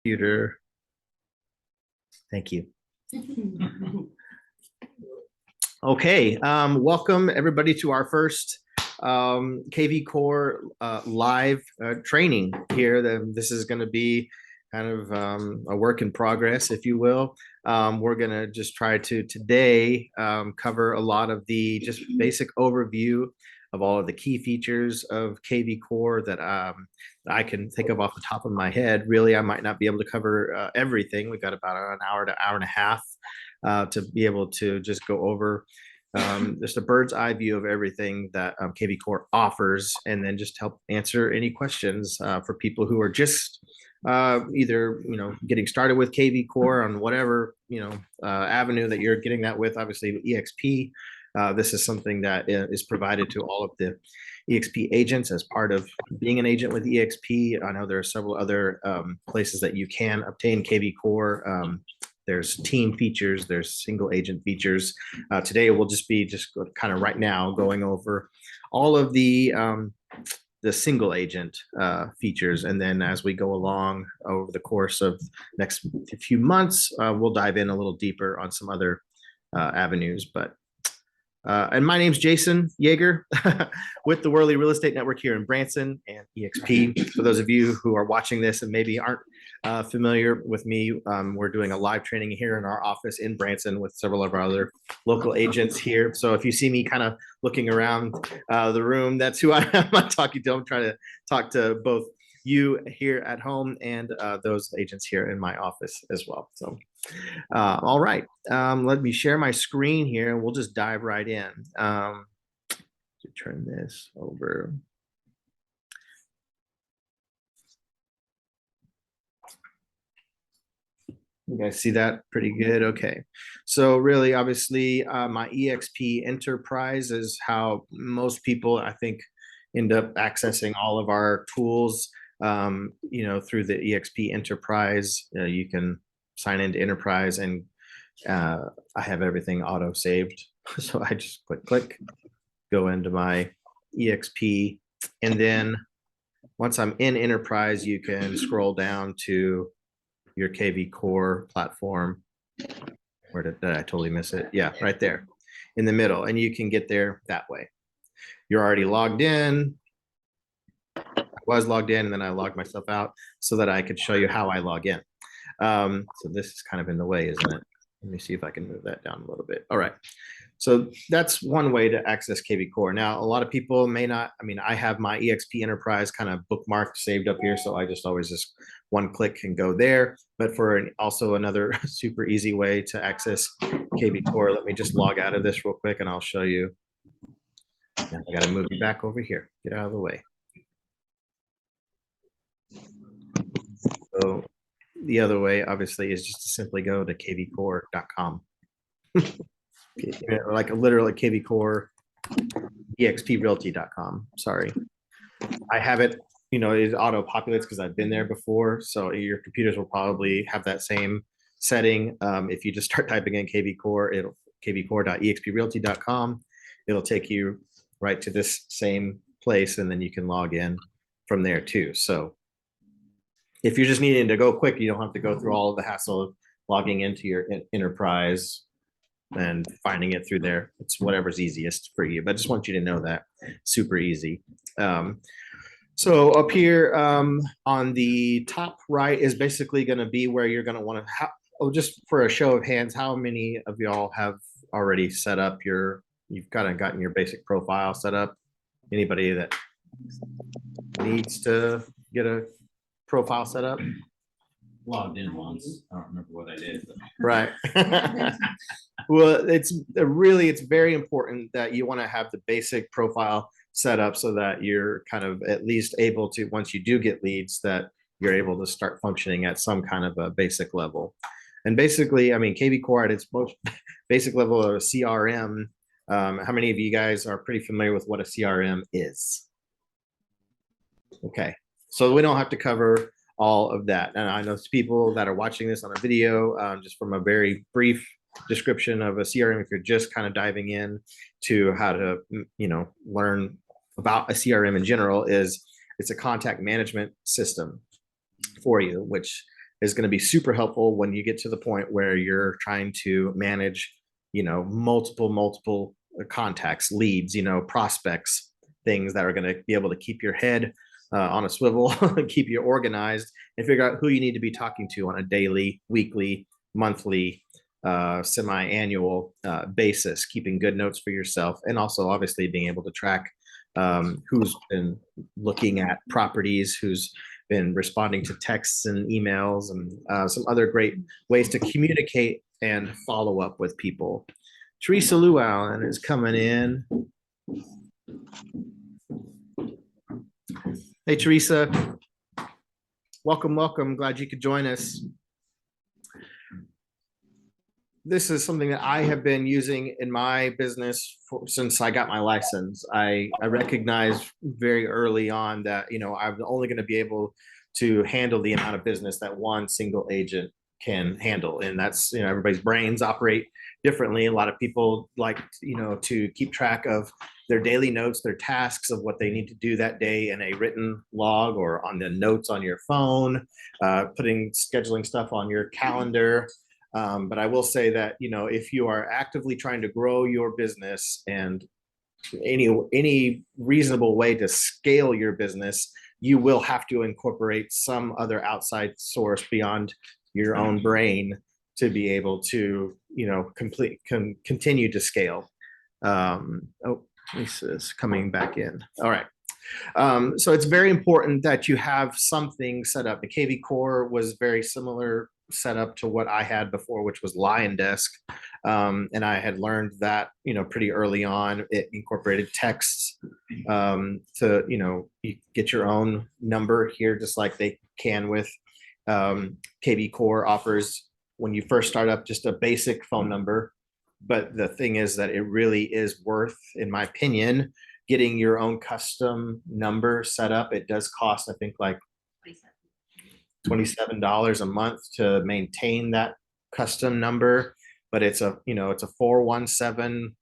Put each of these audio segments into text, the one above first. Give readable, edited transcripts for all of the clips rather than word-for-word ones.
Computer. Thank you. Okay, welcome everybody to our first KvCore live training here. This is going to be kind of a work in progress, if you will. We're going to just try to today cover a lot of the just basic overview of all of the key features of KvCore that I can think of off the top of my head. Really, I might not be able to cover everything. We've got about an hour to hour and a half to be able to just go over just a bird's eye view of everything that KvCore offers, and then just help answer any questions for people who are just either getting started with KvCore on whatever avenue that you're getting that with. Obviously, EXP. This is something that is provided to all of the EXP agents as part of being an agent with EXP. I know there are several other places that you can obtain KvCore. There's team features, there's single agent features. Today we'll just be kind of right now going over all of the single agent features, and then as we go along over the course of next few months, we'll dive in a little deeper on some other avenues. But and my name's Jason Yeager with the Worley Real Estate Network here in Branson and EXP. For those of you who are watching this and maybe aren't familiar with me, we're doing a live training here in our office in Branson with several of our other local agents here. So if you see me kind of looking around the room, that's who I am. I'm talking to. I'm trying to talk to both you here at home and those agents here in my office as well. So all right, let me share my screen here and we'll just dive right in. To turn this over. You guys see that pretty good? Okay. So really, obviously, my EXP Enterprise is how most people, I think, end up accessing all of our tools, through the EXP Enterprise. You can sign into Enterprise, and I have everything auto saved. So I just click, go into my EXP, and then once I'm in Enterprise, you can scroll down to your KvCore platform. Where did I totally miss it? Yeah, right there in the middle, and you can get there that way. You're already logged in. I was logged in, and then I logged myself out so that I could show you how I log in. So this is kind of in the way, isn't it? Let me see if I can move that down a little bit. All right. So that's one way to access KvCore. Now, a lot of people may not, I have my EXP Enterprise kind of bookmarked, saved up here. So I just always just one click and go there. But for also another super easy way to access KvCore, let me just log out of this real quick and I'll show you. Now I got to move you back over here. Get out of the way. So the other way, obviously, is just to simply go to kvcore.com. Like literally KvCore, exprealty.com. Sorry. I have it, it auto populates because I've been there before. So your computers will probably have that same setting. If you just start typing in KvCore, it'll kvcore.exprealty.com. It'll take you right to this same place, and then you can log in from there too. So if you're just needing to go quick, you don't have to go through all of the hassle of logging into your Enterprise and finding it through there. It's whatever's easiest for you, but I just want you to know that super easy. So up here on the top right is basically going to be where you're going to want to just for a show of hands, how many of y'all have already set up you've kind of gotten your basic profile set up? Anybody that needs to get a profile set up? Logged in once. I don't remember what I did. But. Right. Well, it's very important that you want to have the basic profile set up so that you're kind of at least able to, once you do get leads, that you're able to start functioning at some kind of a basic level. And basically, KvCore at its most basic level of a CRM. How many of you guys are pretty familiar with what a CRM is? Okay. So we don't have to cover all of that. And I know people that are watching this on a video, just from a very brief description of a CRM, if you're just kind of diving in to how to, learn about a CRM in general, it's a contact management system for you, which is going to be super helpful when you get to the point where you're trying to manage, multiple contacts, leads, prospects, things that are going to be able to keep your head on a swivel, keep you organized, and figure out who you need to be talking to on a daily, weekly, monthly, semi-annual basis, keeping good notes for yourself, and also obviously being able to track who's been looking at properties, who's been responding to texts and emails, and some other great ways to communicate and follow up with people. Teresa Llewellyn is coming in. Hey, Teresa. Welcome. Glad you could join us. This is something that I have been using in my business since I got my license. I recognized very early on that, I'm only going to be able to handle the amount of business that one single agent can handle. And that's, everybody's brains operate differently. A lot of people like, to keep track of their daily notes, their tasks of what they need to do that day in a written log or on the notes on your phone, scheduling stuff on your calendar. But I will say that, if you are actively trying to grow your business and any reasonable way to scale your business, you will have to incorporate some other outside source beyond your own brain to be able to, continue to scale. Lisa's coming back in. All right. So it's very important that you have something set up. The KvCore was very similar setup to what I had before, which was Lion Desk. And I had learned that, pretty early on. It incorporated texts to, you get your own number here, just like they can with KvCore offers when you first start up just a basic phone number. But the thing is that it really is worth, in my opinion, getting your own custom number set up. It does cost, I think, like $27 a month to maintain that custom number, but it's a 417,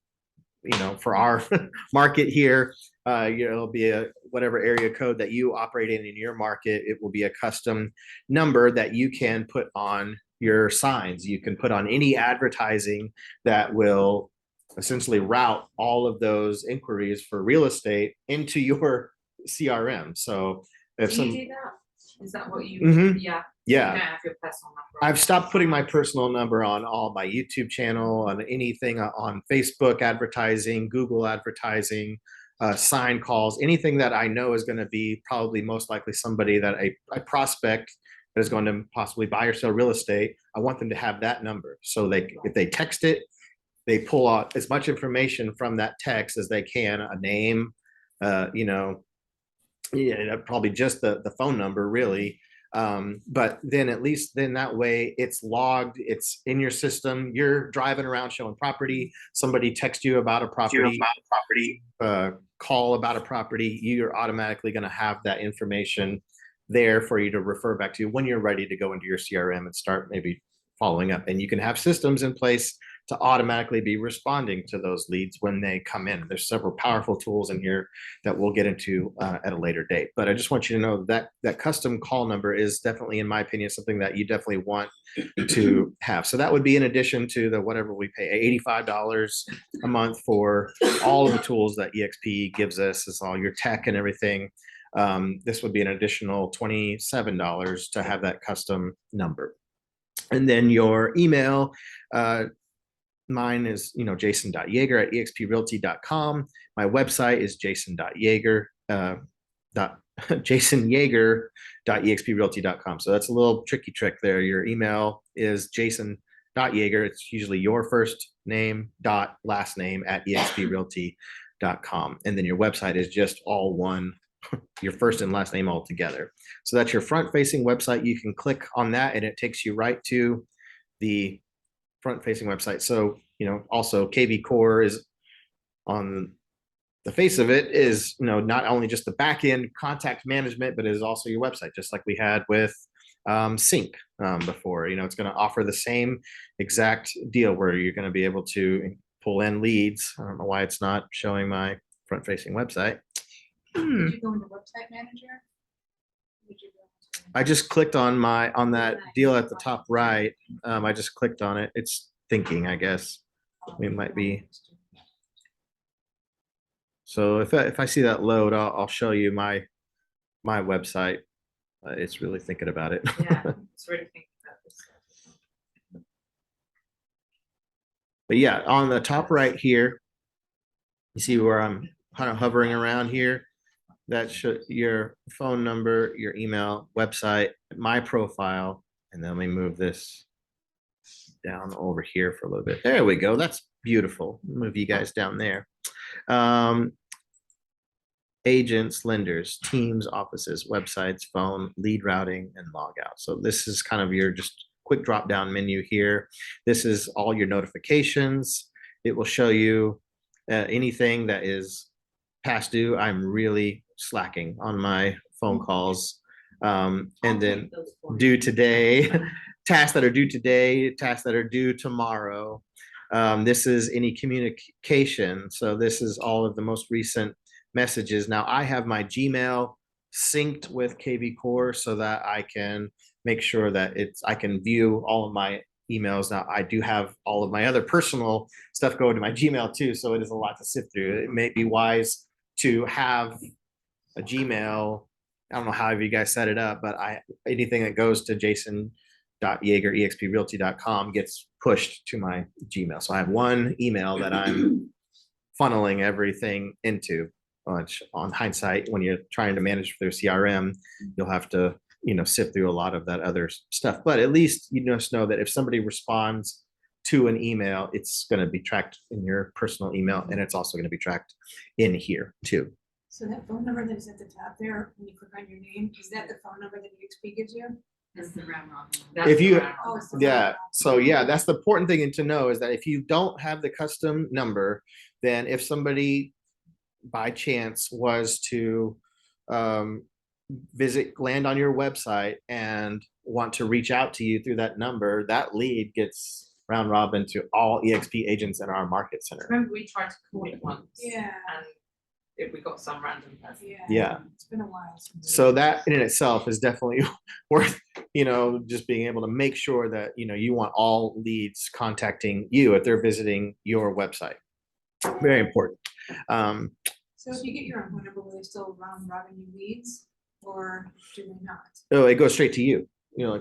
for our market here, it'll be a whatever area code that you operate in your market. It will be a custom number that you can put on your signs. You can put on any advertising that will essentially route all of those inquiries for real estate into your CRM. So if Do you do that? Is that what you? Yeah. Yeah. You don't have your personal number. I've stopped putting my personal number on all my YouTube channel, on anything on Facebook advertising, Google advertising, sign calls, anything that I know is going to be probably most likely somebody that a prospect that is going to possibly buy or sell real estate. I want them to have that number. So if they text it, they pull out as much information from that text as they can, a name, probably just the phone number really. But then at least then that way it's logged, it's in your system. You're driving around showing property. Somebody texts you about a property, call about a property. You're automatically going to have that information there for you to refer back to when you're ready to go into your CRM and start maybe following up. And you can have systems in place to automatically be responding to those leads when they come in. There's several powerful tools in here that we'll get into at a later date. But I just want you to know that that custom call number is definitely, in my opinion, something that you definitely want to have. So that would be in addition to the whatever we pay, $85 a month for all of the tools that EXP gives us, is all your tech and everything. This would be an additional $27 to have that custom number. And then your email, mine is, jason.yeager@exprealty.com. My website is jasonyeager.exprealty.com. So that's a little tricky trick there. Your email is jason.yeager. It's usually your first name dot last name @exprealty.com. And then your website is just all one, your first and last name all together. So that's your front facing website. You can click on that and it takes you right to the front facing website. So, also KvCore is on the face of it is, not only just the back end contact management, but it is also your website, just like we had with Sync before. It's going to offer the same exact deal where you're going to be able to pull in leads. I don't know why it's not showing my front facing website. Did you go into website manager? Did you go into I just clicked on that deal at the top right. I just clicked on it. It's thinking, I guess. We might be. So if I see that load, I'll show you my website. It's really thinking about it. Yeah, it's really thinking about this. But yeah, on the top right here, you see where I'm kind of hovering around here. That should your phone number, your email, website, my profile, and then let me move this down over here for a little bit. There we go. That's beautiful. Move you guys down there. Um, Agents, lenders, teams, offices, websites, phone, lead routing, and logout. So this is kind of your just quick drop down menu here. This is all your notifications. It will show you anything that is past due. I'm really slacking on my phone calls. And then due today, tasks that are due today, tasks that are due tomorrow. This is any communication. So this is all of the most recent messages. Now I have my Gmail synced with KvCore so that I can make sure that I can view all of my emails. Now I do have all of my other personal stuff going to my Gmail too, so it is a lot to sift through. It may be wise to have a Gmail. I don't know how you guys set it up, but anything that goes to jason.yeager.exprealty.com gets pushed to my Gmail. So I have one email that I'm funneling everything into. Which on hindsight, when you're trying to manage their CRM, you'll have to, sift through a lot of that other stuff. But at least you just know that if somebody responds to an email, it's going to be tracked in your personal email, and it's also going to be tracked in here too. So that phone number that is at the top there, when you click on your name, is that the phone number that EXP gives you? That's the round robin. If you- Oh, it's the Yeah. phone So yeah, that's the important thing to know is that if you don't have the custom number, then if somebody by chance was to land on your website and want to reach out to you through that number, that lead gets round robin to all EXP agents in our market center. Remember, we tried to call it once. Yeah. And we got some random person. Yeah. It's been a while. So that in itself is definitely worth, just being able to make sure that, you want all leads contacting you if they're visiting your website. Very important. So if you get your own phone number, will they still round robin you leads, or do they not? Oh, it goes straight to you.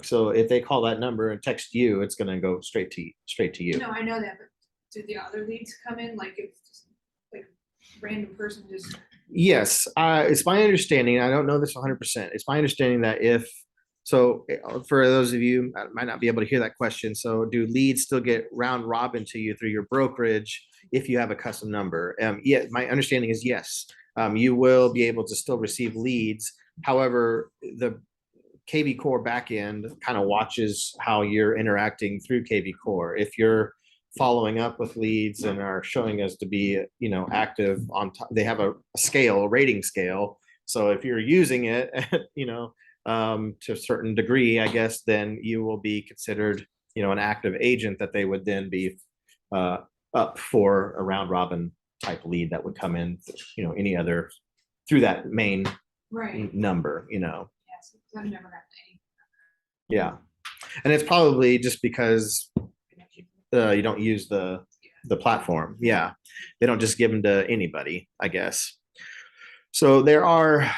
So if they call that number and text you, it's going to go straight to you. No, I know that, but do the other leads come in, like if like random person just? Yes, it's my understanding. I don't know this 100%. It's my understanding that for those of you that might not be able to hear that question, so do leads still get round robin to you through your brokerage if you have a custom number? Yeah, my understanding is yes. You will be able to still receive leads. However, the KvCore backend kind of watches how you're interacting through KvCore. If you're following up with leads and are showing us to be, active on top, they have a rating scale. So if you're using it, to a certain degree, I guess, then you will be considered, an active agent that they would then be up for a round robin type lead that would come in, any other through that main Right. number, Yes, I've never gotten any. Yeah. And it's probably just because you don't use the platform. Yeah. They don't just give them to anybody, I guess. So there are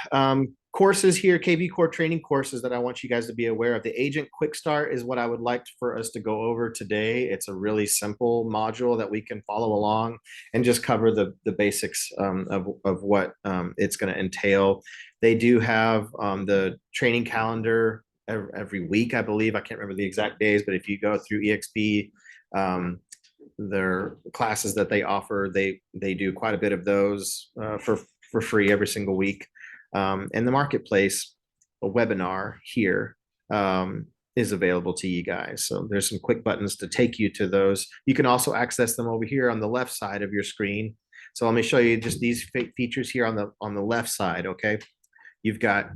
courses here, KvCore training courses that I want you guys to be aware of. The Agent Quick Start is what I would like for us to go over today. It's a really simple module that we can follow along and just cover the basics of what it's going to entail. They do have the training calendar every week, I believe. I can't remember the exact days, but if you go through EXP, their classes that they offer, they do quite a bit of those for free every single week. And the marketplace, a webinar here is available to you guys. So there's some quick buttons to take you to those. You can also access them over here on the left side of your screen. So let me show you just these features here on the left side. Okay, you've got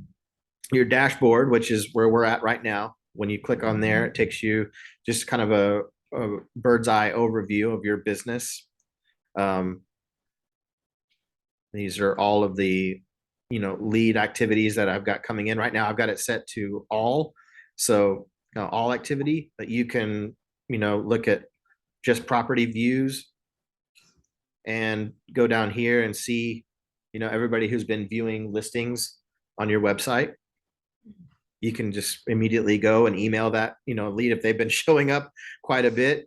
your dashboard, which is where we're at right now. When you click on there, it takes you just kind of a bird's eye overview of your business. These are all of the lead activities that I've got coming in right now. I've got it set to all. So all activity that you can, look at just property views and go down here and see, everybody who's been viewing listings on your website. You can just immediately go and email that, lead if they've been showing up quite a bit,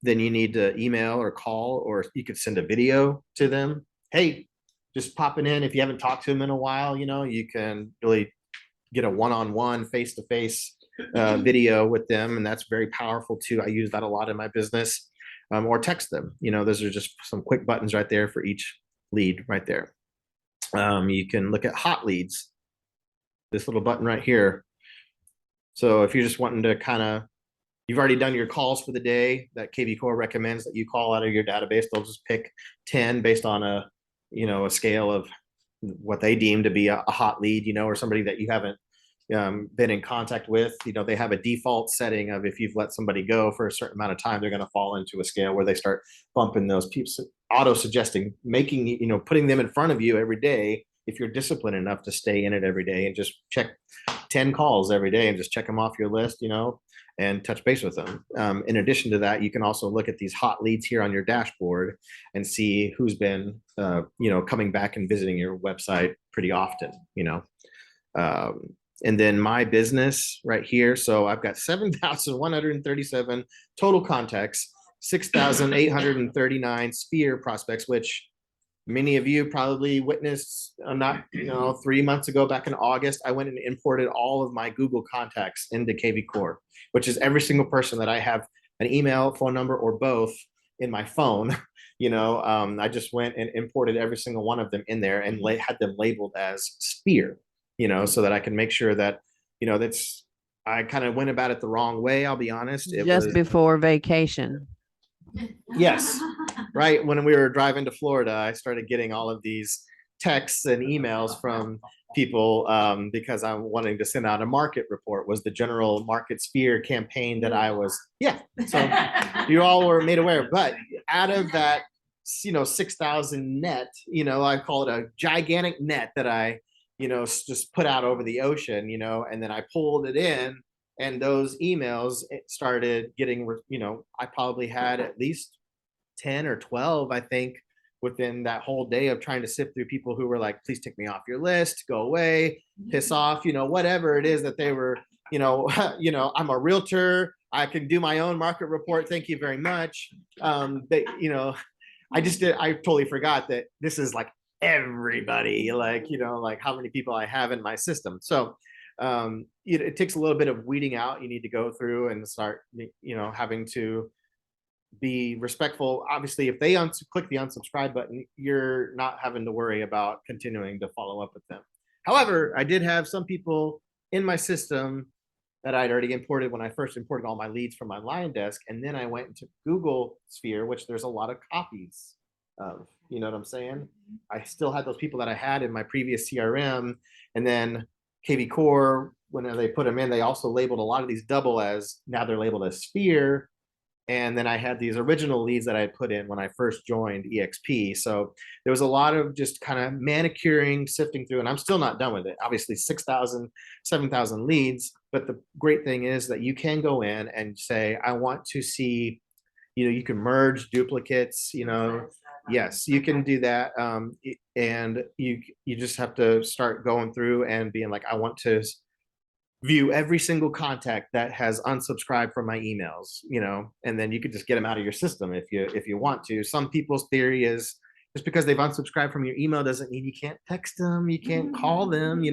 then you need to email or call, or you could send a video to them. Hey, just popping in. If you haven't talked to them in a while, you can really get a one-on-one, face-to-face video with them. And that's very powerful too. I use that a lot in my business, or text them. Those are just some quick buttons right there for each lead right there. You can look at hot leads, this little button right here. So if you're just wanting to you've already done your calls for the day that KvCore recommends that you call out of your database, they'll just pick 10 based on a scale of what they deem to be a hot lead, or somebody that you haven't been in contact with. They have a default setting of if you've let somebody go for a certain amount of time, they're going to fall into a scale where they start bumping those people, auto suggesting, making, putting them in front of you every day. If you're disciplined enough to stay in it every day and just check 10 calls every day and just check them off your list, and touch base with them. In addition to that, you can also look at these hot leads here on your dashboard and see who's been, coming back and visiting your website pretty often, and then my business right here. So I've got 7,137 total contacts, 6,839 sphere prospects, which many of you probably witnessed not 3 months ago, back in August. I went and imported all of my Google contacts into KvCore, which is every single person that I have an email, phone number, or both in my phone. I just went and imported every single one of them in there and had them labeled as sphere, so that I can make sure that, I kind of went about it the wrong way. I'll be honest. It Just was, before vacation. yes, right. When we were driving to Florida, I started getting all of these texts and emails from people because I'm wanting to send out a market report. Was the general market sphere campaign that I was, so you all were made aware. But out of that, 6,000 net, I call it a gigantic net that I, just put out over the ocean, and then I pulled it in. And those emails started getting, I probably had at least 10 or 12, I think, within that whole day of trying to sift through people who were like, please take me off your list, go away, piss off, whatever it is that they were, I'm a realtor, I can do my own market report, thank you very much. But, I totally forgot that this is like everybody, like how many people I have in my system. So it takes a little bit of weeding out. You need to go through and start, having to be respectful. Obviously, if they click the unsubscribe button, you're not having to worry about continuing to follow up with them. However, I did have some people in my system that I'd already imported when I first imported all my leads from my Lion Desk. And then I went into Google Sphere, which there's a lot of copies of, you know what I'm saying? I still had those people that I had in my previous CRM. And then KvCore, when they put them in, they also labeled a lot of these double as, now they're labeled as sphere. And then I had these original leads that I had put in when I first joined EXP. So there was a lot of just kind of manicuring, sifting through, and I'm still not done with it. Obviously 6,000, 7,000 leads. But the great thing is that you can go in and say, I want to see, you can merge duplicates, yes, you can do that. And you just have to start going through and being like, I want to view every single contact that has unsubscribed from my emails, and then you could just get them out of your system if you want to. Some people's theory is just because they've unsubscribed from your email doesn't mean you can't text them, you can't call them,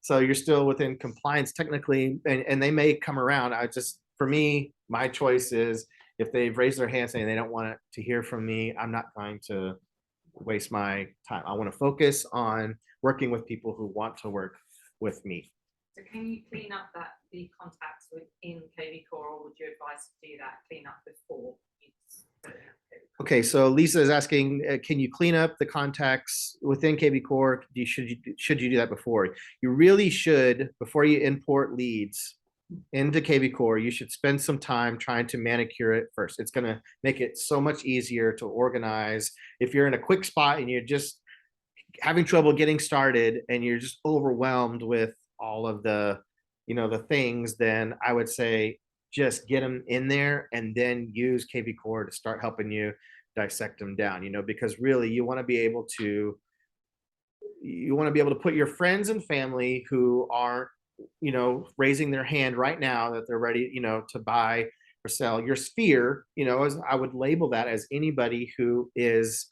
so you're still within compliance technically, and they may come around. For me, my choice is if they've raised their hand saying they don't want to hear from me, I'm not going to waste my time. I want to focus on working with people who want to work with me. So can you clean up the contacts within KvCore, or would you advise to do that clean up before you put it in KvCore? Okay, so Lisa is asking, can you clean up the contacts within KvCore? Should you do that before? You really should, before you import leads into KvCore, you should spend some time trying to manicure it first. It's going to make it so much easier to organize. If you're in a quick spot and you're just having trouble getting started and you're just overwhelmed with all of the, the things, then I would say just get them in there and then use KvCore to start helping you dissect them down, because really you want to be able to put your friends and family who aren't, raising their hand right now that they're ready, to buy or sell. Your sphere, as I would label that as anybody who is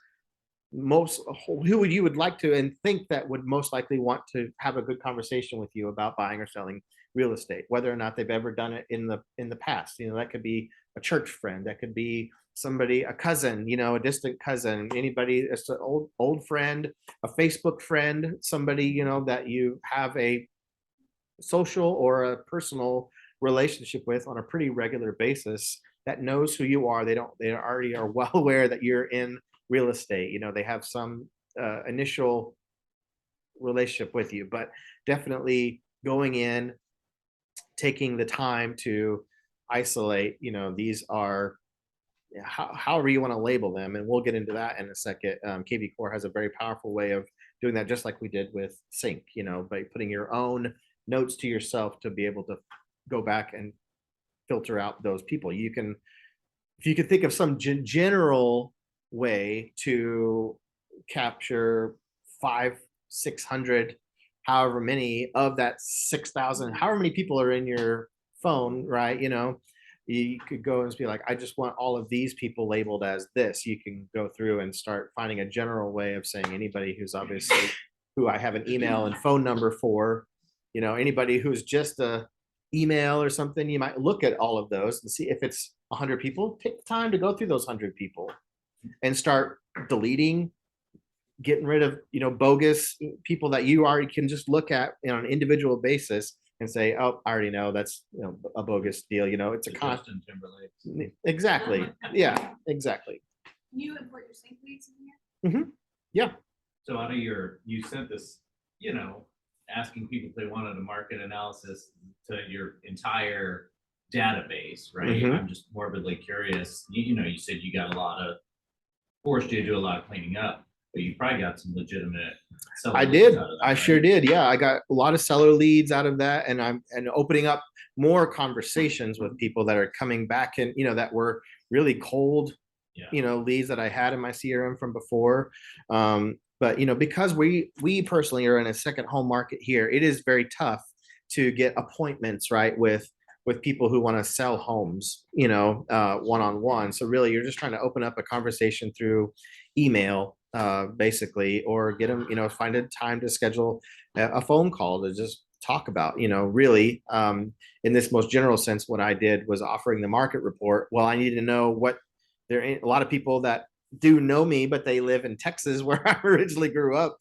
who would you would like to and think that would most likely want to have a good conversation with you about buying or selling real estate, whether or not they've ever done it in the past. That could be a church friend, that could be somebody, a cousin, a distant cousin, anybody, it's an old friend, a Facebook friend, somebody, that you have a social or a personal relationship with on a pretty regular basis, that knows who you are. They already are well aware that you're in real estate. They have some initial relationship with you, but definitely going in, taking the time to isolate, these are, however you want to label them, and we'll get into that in a second. KvCore has a very powerful way of doing that, just like we did with Sync, by putting your own notes to yourself to be able to go back and filter out those people. If you can think of some general way to capture 500-600, however many of that 6,000, however many people are in your phone, right? You could go and be like, I just want all of these people labeled as this. You can go through and start finding a general way of saying anybody who's obviously who I have an email and phone number for, anybody who's just a email or something. You might look at all of those and see if it's 100 people. Take the time to go through those 100 people and start deleting, getting rid of, bogus people that you already can just look at on an individual basis and say, oh, I already know that's, a bogus deal. It's a Justin Timberlake. Exactly. Yeah, exactly. Can you import your sync leads in here? Yeah. So out of you sent this, asking people if they wanted a market analysis to your entire database, right? Mhm. I'm just morbidly curious. You said you got forced you to do a lot of cleaning up, but you probably got some legitimate. I leads did. out of that, I sure right? did. Yeah, I got a lot of seller leads out of that, and I'm opening up more conversations with people that are coming back and that were really cold, Yeah. leads that I had in my CRM from before. But because we personally are in a second home market here, it is very tough to get appointments, right, with people who want to sell homes, one-on-one. So really, you're just trying to open up a conversation through email, basically, or get them, find a time to schedule a phone call to just talk about, really, in this most general sense, what I did was offering the market report. Well, I need to know what there ain't a lot of people that do know me, but they live in Texas where I originally grew up.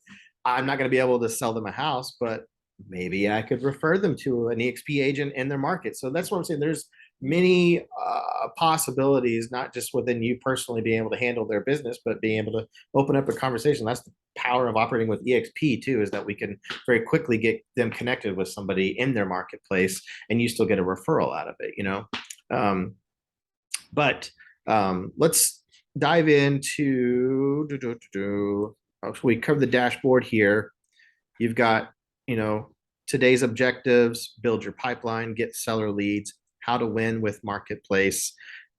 I'm not going to be able to sell them a house, but maybe I could refer them to an EXP agent in their market. So that's what I'm saying. There's many possibilities, not just within you personally being able to handle their business, but being able to open up a conversation. That's the power of operating with EXP too, is that we can very quickly get them connected with somebody in their marketplace, and you still get a referral out of it, but let's dive into we covered the dashboard here. You've got, today's objectives: build your pipeline, get seller leads, how to win with marketplace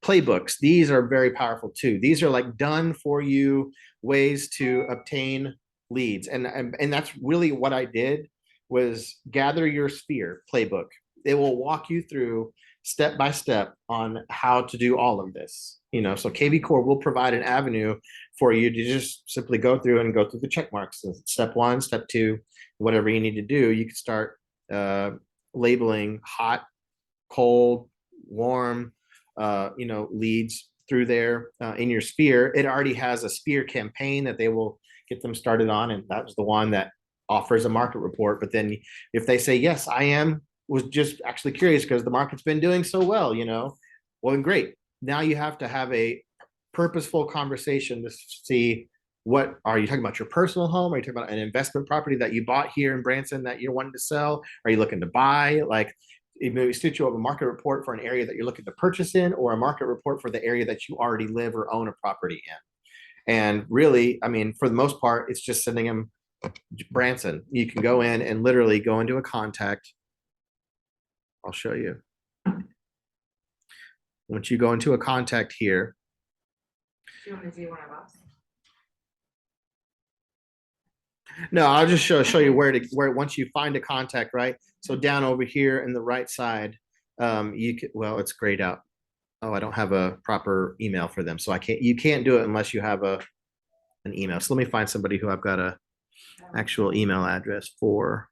playbooks. These are very powerful too. These are like done for you ways to obtain leads. And that's really what I did, was gather your sphere playbook. It will walk you through step by step on how to do all of this. So KvCore will provide an avenue for you to just simply go through the check marks. So step 1, step 2, whatever you need to do. You can start labeling hot, cold, warm, leads through there in your sphere. It already has a sphere campaign that they will get them started on, and that was the one that offers a market report. But then if they say, yes, was just actually curious because the market's been doing so well, well, then great. Now you have to have a purposeful conversation to see, what are you talking about? Your personal home? Are you talking about an investment property that you bought here in Branson that you're wanting to sell? Are you looking to buy? Like, maybe stitch you up a market report for an area that you're looking to purchase in, or a market report for the area that you already live or own a property in. And really, I mean, for the most part, it's just sending them Branson. You can go in and literally go into a contact. I'll show you. Once you go into a contact here, Do you want to do one of us? no, I'll just show you where once you find a contact, right? So down over here in the right side, you can, well, it's grayed out. Oh, I don't have a proper email for them, so you can't do it unless you have an email. So let me find somebody who I've got a actual email address for.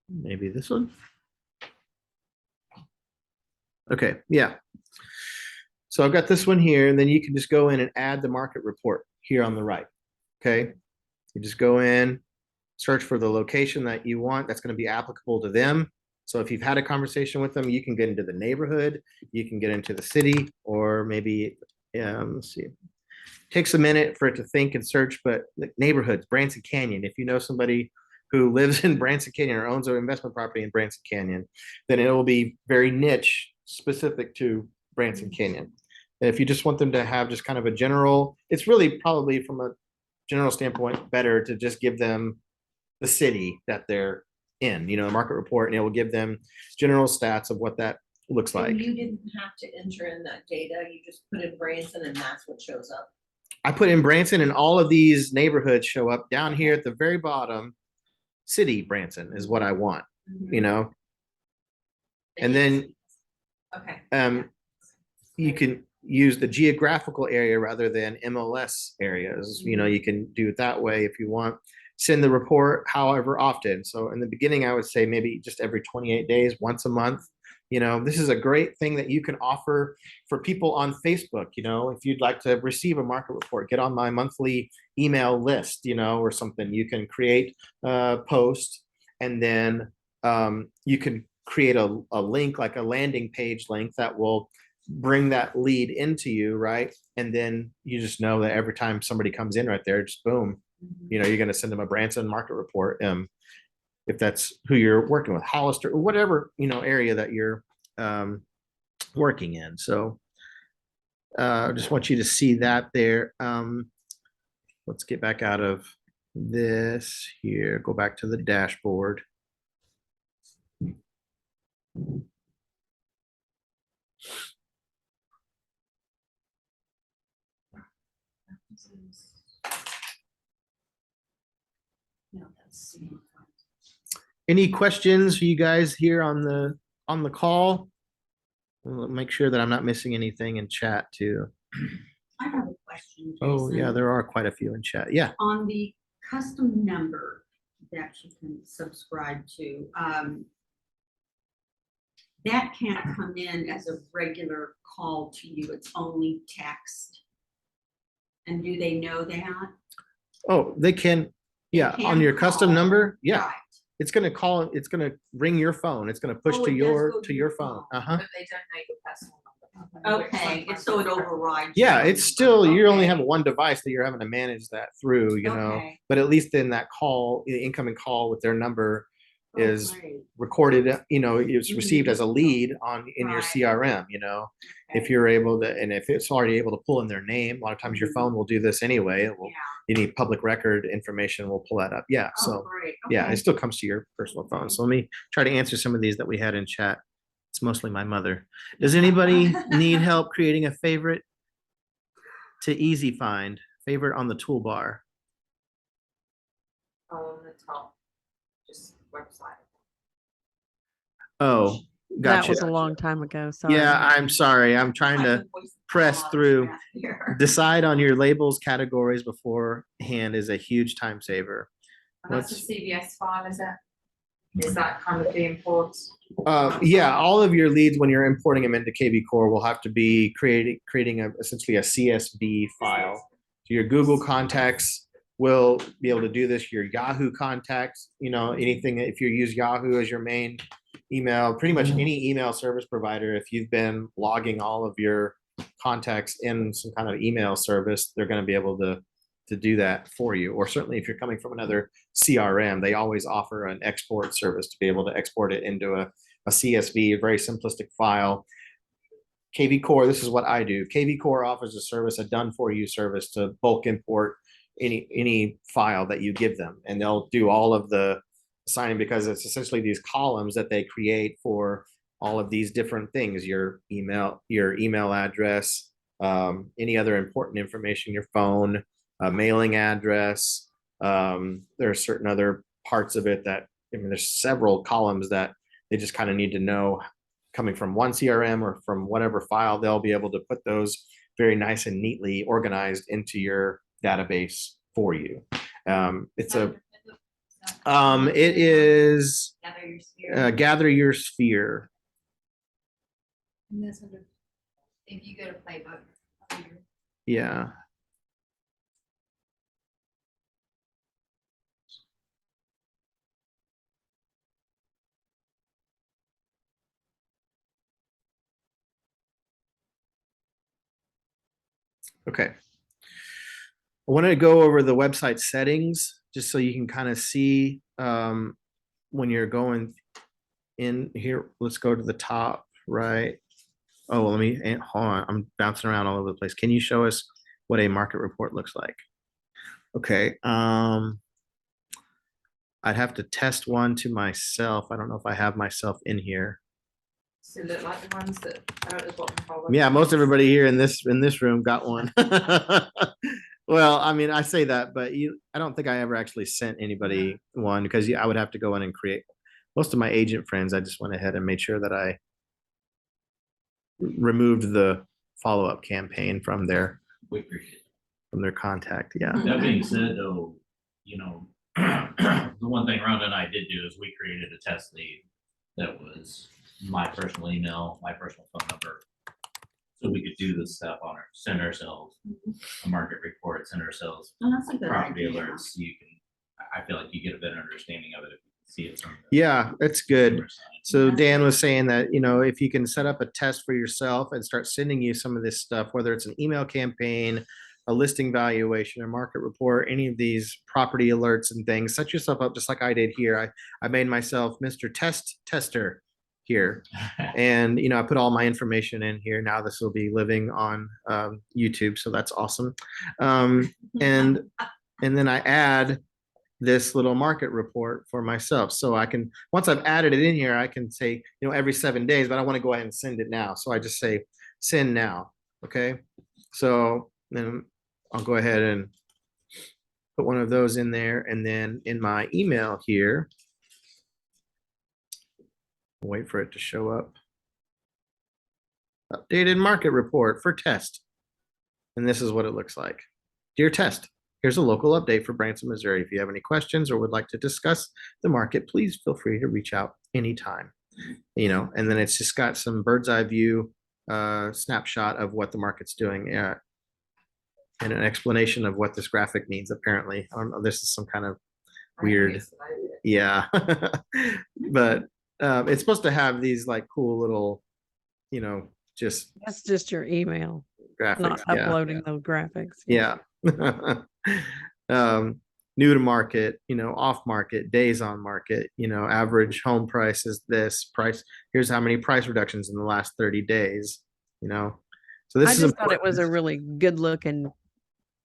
Maybe this one. Okay, yeah. So I've got this one here, and then you can just go in and add the market report here on the right. Okay, you just go in, search for the location that you want that's going to be applicable to them. So if you've had a conversation with them, you can get into the neighborhood, you can get into the city, or maybe, let's see, takes a minute for it to think and search, but like neighborhoods, Branson Canyon, if you know somebody who lives in Branson Canyon or owns an investment property in Branson Canyon, then it will be very niche specific to Branson Canyon. And if you just want them to have just kind of a general, it's really probably from a general standpoint better to just give them the city that they're in, you know, market report, and it will give them general stats of what that looks like. And you didn't have to enter in that data, you just put in Branson and that's what shows up. I put in Branson and all of these neighborhoods show up down here at the very bottom. City Branson is what I want, you know. And then Okay. you can use the geographical area rather than MLS areas. You know, you can do it that way if you want. Send the report however often. So in the beginning, I would say maybe just every 28 days, once a month. You know, this is a great thing that you can offer for people on Facebook. You know, if you'd like to receive a market report, get on my monthly email list, you know, or something. You can create a post, and then you can create a link, like a landing page link that will bring that lead into you, right? And then you just know that every time somebody comes in right there, just boom, you know, you're going to send them a Branson market report. If that's who you're working with, Hollister, or whatever, you know, area that you're working in. So I just want you to see that there. Let's get back out of this here, go back to the dashboard. Any questions for you guys here on the call? We'll make sure that I'm not missing anything in chat too. I have a question, Oh yeah, Jason. there are quite a few in chat. Yeah. On the custom number that you can subscribe to, that can't come in as a regular call to you. It's only text. And do they know that? Oh, they can. Yeah, They on can your custom call. number. Yeah, Right. it's gonna call. It's gonna ring your phone. It's gonna push Oh, to it does your go to to your your phone. phone. Uh-huh. But they don't know your personal number. Okay, Which and so it sometimes- overrides. Yeah, your it's number. still, you only Okay. have one device that you're having to manage that through, you know. Okay. But at least in that call, the incoming call with their number Oh, is great. recorded, you know, it's Mhm. received as a lead in your Right. CRM, you know. If Okay. you're able to, and if it's already able to pull in their name, a lot of times your Mhm. phone will do this anyway. It will, Yeah. any public record information will pull that up. Yeah, Oh, so great. yeah, Okay. it still comes to your personal phone. So let me try to answer some of these that we had in chat. It's mostly my mother. Does anybody need help creating a favorite to easy find? Favorite on the toolbar? On the top, just website. Oh, That gotcha. was a long time ago, sorry. Yeah, I'm sorry. I'm trying to press through. Decide on your labels categories beforehand is a huge time saver. And that's a Let's- CVS file, is it? Is that kind of the import? Yeah, all of your leads when you're importing them into KvCore will have to be creating essentially a CSV file. So your Google contacts will be able to do this. Your Yahoo contacts, you know, anything, if you use Yahoo as your main email, pretty much any email service provider, if you've been logging all of your contacts in some kind of email service, they're going to be able to to do that for you. Or certainly if you're coming from another CRM, they always offer an export service to be able to export it into a CSV, a very simplistic file. KvCore, this is what I do. KvCore offers a service, a done for you service to bulk import any file that you give them, and they'll do all of the signing, because it's essentially these columns that they create for all of these different things: your email address, any other important information, your phone, mailing address. There are certain other parts of it that, I mean, there's several columns that they just kind of need to know coming from one CRM or from whatever file. They'll be able to put those very nice and neatly organized into your database for you. It's a it is Gather your sphere. Gather Your Sphere. And that's under, If you go to playbook. Yeah. Okay. I wanted to go over the website settings just so you can kind of see when you're going in here. Let's go to the top right. Oh, well, let me hold on. I'm bouncing around all over the place. Can you show us what a market report looks like? Okay. I'd have to test one to myself. I don't know if I have myself in here. So look like the ones that are at the bottom of our Yeah, most website. everybody here in this room got one. Well, I mean, I say that, but I don't think I ever actually sent anybody one, because I would have to go in and create. Most of my agent friends, I just went ahead and made sure that I removed the follow-up campaign from their We appreciate contact. Yeah. it. That being said, though, you know, the one thing Rhonda and I did do is we created a test lead that was my personal email, my personal phone number. So we could do this stuff on send ourselves a market report, send ourselves Oh, that's a good property idea. alerts. You can, I feel like you get a better understanding of it if you can see it from Yeah, that's good. consumer side. So Dan was saying that, if you can set up a test for yourself and start sending you some of this stuff, whether it's an email campaign, a listing valuation, a market report, any of these property alerts and things, set yourself up just like I did here. I made myself Mr. Tester here. And, I put all my information in here. Now this will be living on YouTube. So that's awesome. And then I add this little market report for myself. So I can, once I've added it in here, I can say, every 7 days, but I want to go ahead and send it now. So I just say send now. Okay. So then I'll go ahead and put one of those in there. And then in my email here, wait for it to show up. Updated market report for test. And this is what it looks like. Dear test, here's a local update for Branson, Missouri. If you have any questions or would like to discuss the market, please feel free to reach out anytime. And then it's just got some bird's eye view snapshot of what the market's doing and an explanation of what this graphic means. Apparently, I don't know, this is some kind of weird, yeah. But it's supposed to have these like cool little, just That's just your email, graphics. not Yeah. uploading those graphics. Yeah. New to market, off market, days on market, average home price is this price. Here's how many price reductions in the last 30 days, So this I is just thought it was a important. really good looking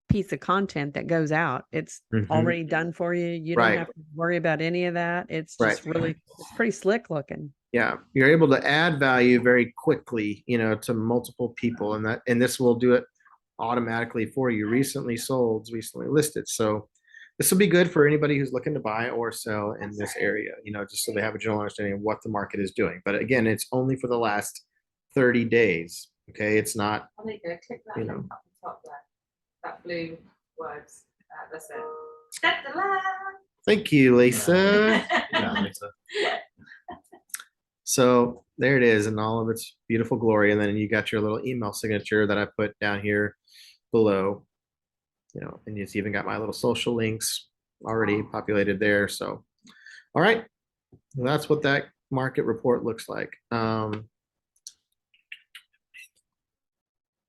piece of content that goes out. It's Mhm. already done for you. You don't Right. have to worry about any of that. It's just really, it's pretty slick looking. Yeah, you're able to add value very quickly, to multiple people, and this will do it automatically for you. Recently sold, recently listed. So this will be good for anybody who's looking to buy or sell in this area, just so they have a general understanding of what the market is doing. But again, it's only for the last 30 days. Okay, it's not. Oh, there you go. Click that You link know. up the top there. That blue words. That's it. Da-da-da. Thank you, Lisa. Yeah, Lisa. So there it is in all of its beautiful glory. And then you got your little email signature that I put down here below, and it's even got my little social links already populated there. So, all right, well, that's what that market report looks like.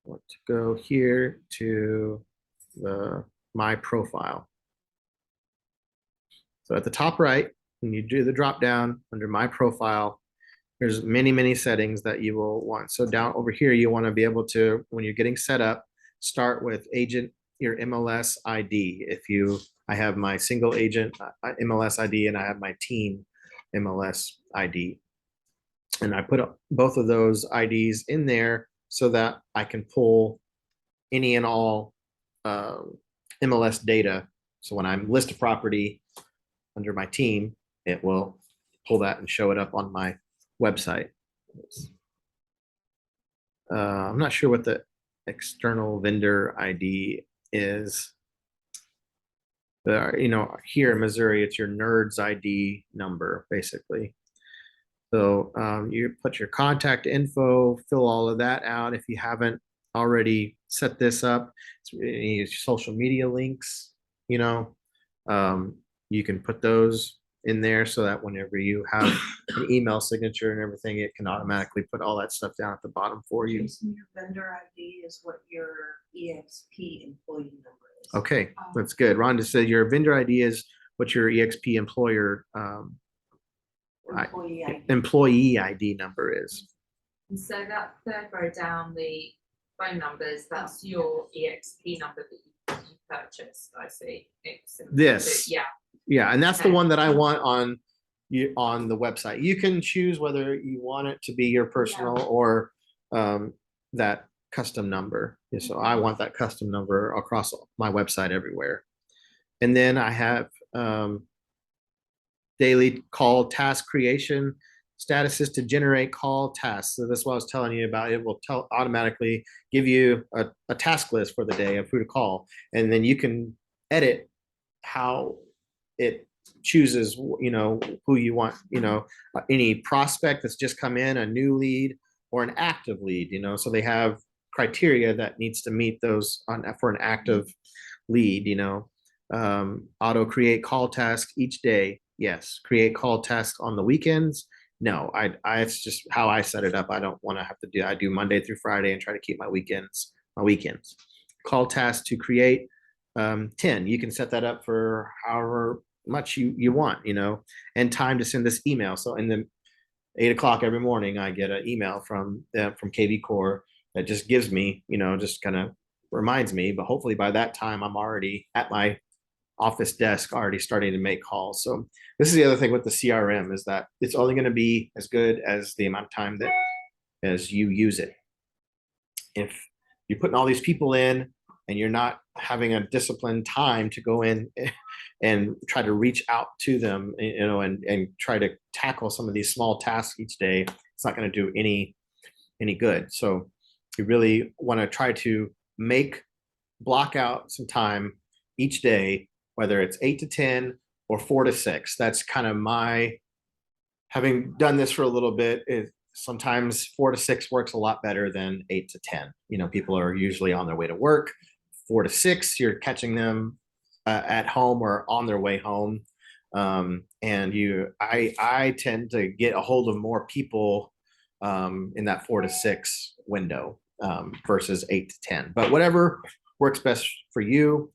Want to go here to the my profile. So at the top right, when you do the drop down under my profile, there's many settings that you will want. So down over here, you want to be able to, when you're getting set up, start with agent, your MLS ID. I have my single agent MLS ID and I have my team MLS ID. And I put both of those IDs in there so that I can pull any and all MLS data. So when I'm list a property under my team, it will pull that and show it up on my website. I'm not sure what the external vendor ID is. Here in Missouri, it's your NERDS ID number, basically. So you put your contact info, fill all of that out. If you haven't already set this up, use social media links, you can put those in there so that whenever you have an email signature and everything, it can automatically put all that stuff down at the bottom for you. Jason, your vendor ID is what your EXP employee number is. Okay, that's good. Rhonda said your vendor ID is what your EXP employer Employee ID. employee ID number is. And so that third row down, the phone numbers, that's your EXP number that you purchased, I see. This. Yeah. Yeah, and that's the Okay. one that I want on the website. You can choose whether you want it to be your personal or that custom number. So I want that custom number across my website everywhere. And then I have daily call task creation statuses to generate call tasks. So that's what I was telling you about. It will automatically give you a task list for the day of who to call. And then you can edit how it chooses, who you want, any prospect that's just come in, a new lead or an active lead, so they have criteria that needs to meet those for an active lead, auto create call tasks each day. Yes. Create call tasks on the weekends. No, it's just how I set it up. I don't want to have to I do Monday through Friday and try to keep my weekends. Call tasks to create 10. You can set that up for however much you want, and time to send this email. So in the 8 o'clock every morning, I get an email from KvCore that just gives me, just kind of reminds me, but hopefully by that time I'm already at my office desk already starting to make calls. So this is the other thing with the CRM is that it's only going to be as good as the amount of time that as you use it. If you're putting all these people in and you're not having a disciplined time to go in and try to reach out to them, and try to tackle some of these small tasks each day, it's not going to do any good. So you really want to try to block out some time each day, whether it's 8 to 10 or 4 to 6. That's kind of having done this for a little bit, sometimes 4 to 6 works a lot better than 8 to 10. People are usually on their way to work. 4 to 6, you're catching them at home or on their way home. And I tend to get a hold of more people in that 4 to 6 window versus 8 to 10. But whatever works best for you.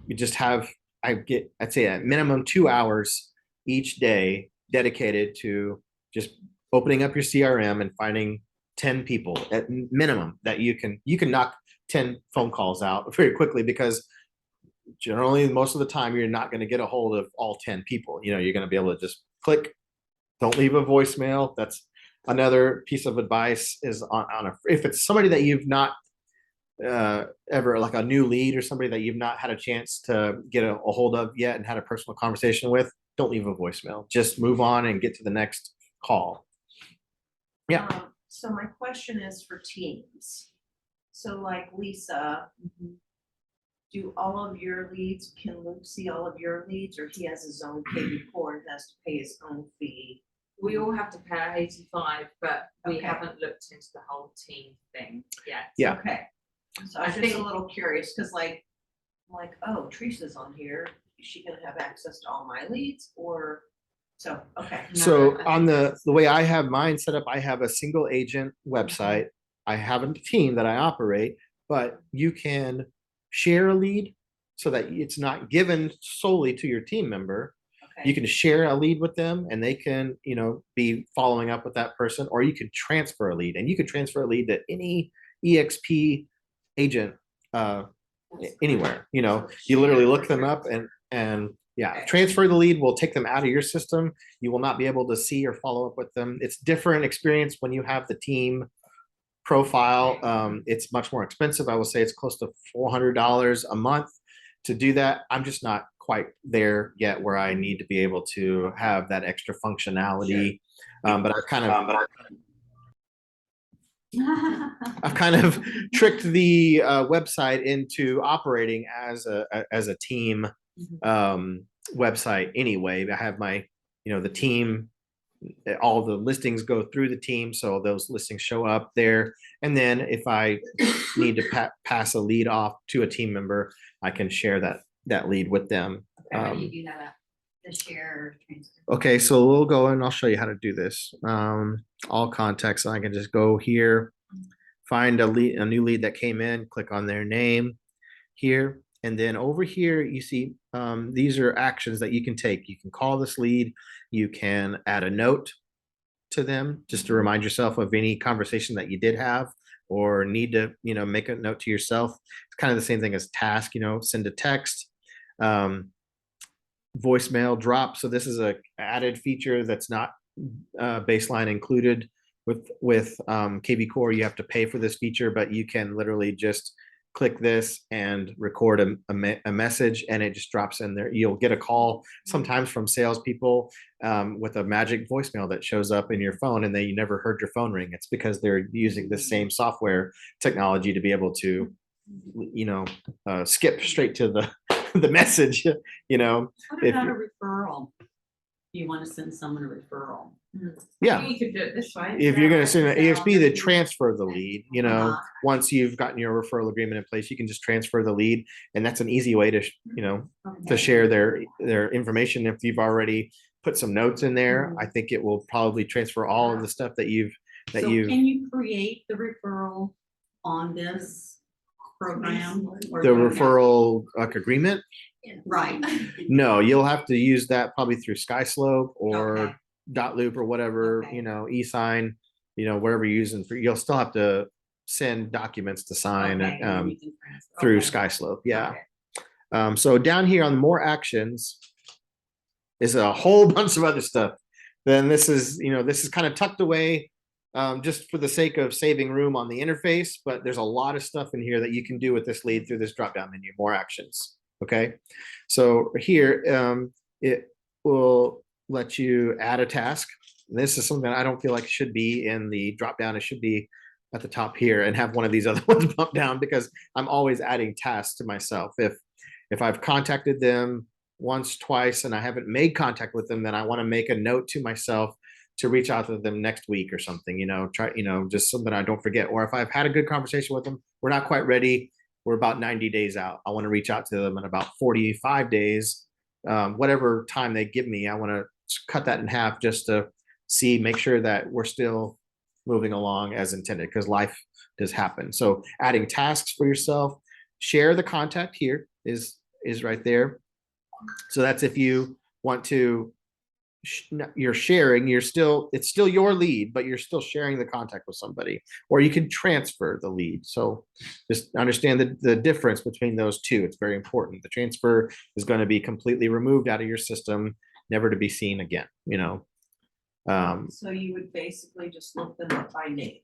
You just I'd say a minimum 2 hours each day dedicated to just opening up your CRM and finding 10 people at minimum that you can knock 10 phone calls out very quickly, because generally most of the time you're not going to get a hold of all 10 people. You're going to be able to just click, don't leave a voicemail. That's another piece of advice is if it's somebody that you've not ever, like a new lead or somebody that you've not had a chance to get a hold of yet and had a personal conversation with, don't leave a voicemail. Just move on and get to the next call. Yeah. So my question is for teams. So like Lisa, do all of your leads, can Luke see all of your leads, or he has his own KvCore and has to pay his own fee? We all have to pay 85, but we Okay. haven't looked into the whole team thing yet. Yeah. Okay. So I was just a little curious, because I'm like, oh, Teresa's on here. Is she gonna have access to all my leads, or, so, okay. So on the way I have mine set up, I have a single agent website. I have a team that I operate, but you can share a lead so that it's not given solely to your team member. Okay. You can share a lead with them and they can, be following up with that person, or you can transfer a lead, and you can transfer a lead to any EXP agent anywhere. You literally look them up and yeah, transfer the lead will take them out of your system. You will not be able to see or follow up with them. It's different experience when you have the team profile. It's much more expensive. I will say it's close to $400 a month to do that. I'm just not quite there yet where I need to be able to have that extra functionality. But I've kind of tricked the website into operating as a team website anyway. I have my, the team, all the listings go through the team, so those listings show up there. And then if I need to pass a lead off to a team member, I can share that lead with them. How do you do that? The share transfer? Okay, so we'll go and I'll show you how to do this. All contacts, I can just go here, find a new lead that came in, click on their name here. And then over here, you see these are actions that you can take. You can call this lead. You can add a note to them just to remind yourself of any conversation that you did have, or need to, make a note to yourself. It's kind of the same thing as task, send a text, voicemail drop. So this is a added feature that's not baseline included with KvCore. You have to pay for this feature, but you can literally just click this and record a message, and it just drops in there. You'll get a call sometimes from salespeople with a magic voicemail that shows up in your phone, and then you never heard your phone ring. It's because they're using the same software technology to be able to, skip straight to the message. What if about a referral? Do you want to send someone a referral? Yeah. You could do it this way. If you're going to send an Yeah. EXP, they transfer the lead. Uh-huh. Once you've gotten your referral agreement in place, you can just transfer the lead, and that's an easy way to, to Okay. share their information. If you've already put some notes in there, Mhm. I think it will probably transfer all of the stuff that you've So can you create the referral on this program? Or the do you have- referral agreement. Right. No, you'll have to use that probably through SkySlope or Okay. Dotloop or whatever, Okay. eSign, wherever you're using for, you'll still have to send documents to sign Okay, and then um, you can transfer. through Okay. SkySlope. Yeah. Okay. So down here on more actions is a whole bunch of other stuff. Then this is kind of tucked away just for the sake of saving room on the interface, but there's a lot of stuff in here that you can do with this lead through this drop down menu, more actions. Okay. So here it will let you add a task. This is something I don't feel like should be in the drop down. It should be at the top here and have one of these other ones bump down, because I'm always adding tasks to myself. If I've contacted them once, twice, and I haven't made contact with them, then I want to make a note to myself to reach out to them next week or something, just something I don't forget. Or if I've had a good conversation with them, we're not quite ready, we're about 90 days out, I want to reach out to them in about 45 days, whatever time they give me. I want to cut that in half just to make sure that we're still moving along as intended, because life does happen. So adding tasks for yourself, share the contact here is right there. So that's if you want to, you're sharing, it's still your lead, but you're still sharing the contact with somebody, or you can transfer the lead. So just understand the difference between those two. It's very important. The transfer is going to be completely removed out of your system, never to be seen again, So you would basically just look them up by name.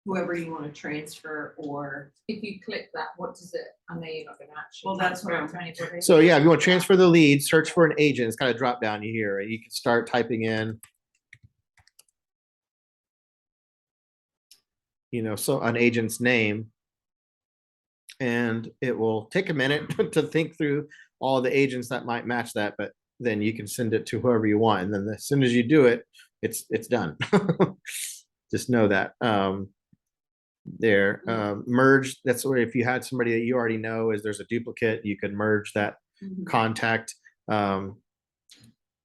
Whoever you want to transfer, or, If you click that, what does it, I know you're not gonna actually. Well, that's transfer it what to anybody. So yeah, if you want to transfer the lead, search for an agent. It's got a drop down here. You can start typing in, so an agent's name, and it will take a minute to think through all the agents that might match that, but then you can send it to whoever you want. And then as soon as you do it, it's done. Just know that. Merge, that's where, if you had somebody that you already know, there's a duplicate, you can merge that contact.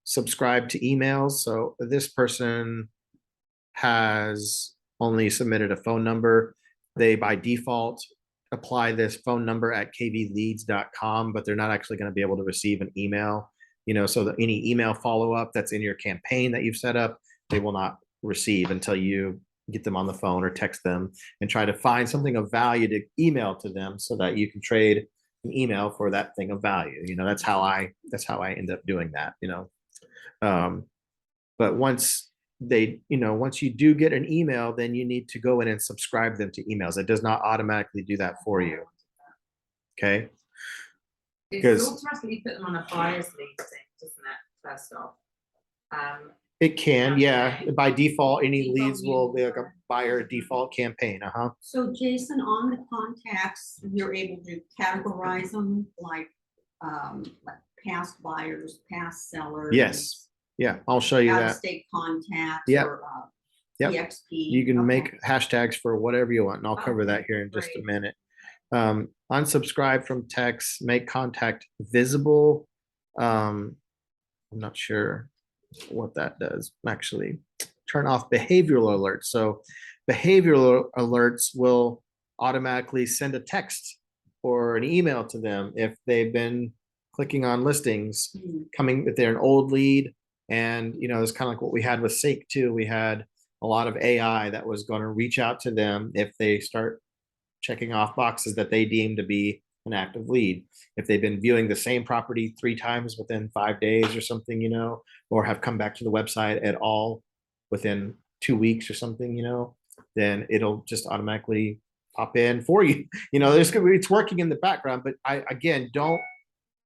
Subscribe to emails. So this person has only submitted a phone number. They by default apply this phone number at kvleads.com, but they're not actually going to be able to receive an email, so that any email follow-up that's in your campaign that you've set up, they will not receive until you get them on the phone or text them and try to find something of value to email to them so that you can trade an email for that thing of value. That's how I end up doing that. But once once you do get an email, then you need to go in and subscribe them to emails. It does not automatically do that for you. Okay. It's 'Cause- automatically put them on a buyer's lead thing, doesn't it, first off? It can, yeah. Okay. By default, any Default leads will be like a user. buyer default campaign. So Jason, on the contacts, you're able to categorize them like past buyers, past sellers. Yes. Yeah, I'll show you Out of that. state contacts Yep. or Yep. EXP. You can Okay. make hashtags for whatever you want, and I'll cover that Okay, here in just a great. minute. Unsubscribe from text, make contact visible. I'm not sure what that does. Actually, turn off behavioral alerts. So behavioral alerts will automatically send a text or an email to them if they've been clicking on listings, if they're an old lead. And it's kind of like what we had with Sake too. We had a lot of AI that was going to reach out to them if they start checking off boxes that they deem to be an active lead. If they've been viewing the same property 3 times within 5 days or something, or have come back to the website at all within 2 weeks or something, then it'll just automatically pop in for you. It's working in the background, but again, don't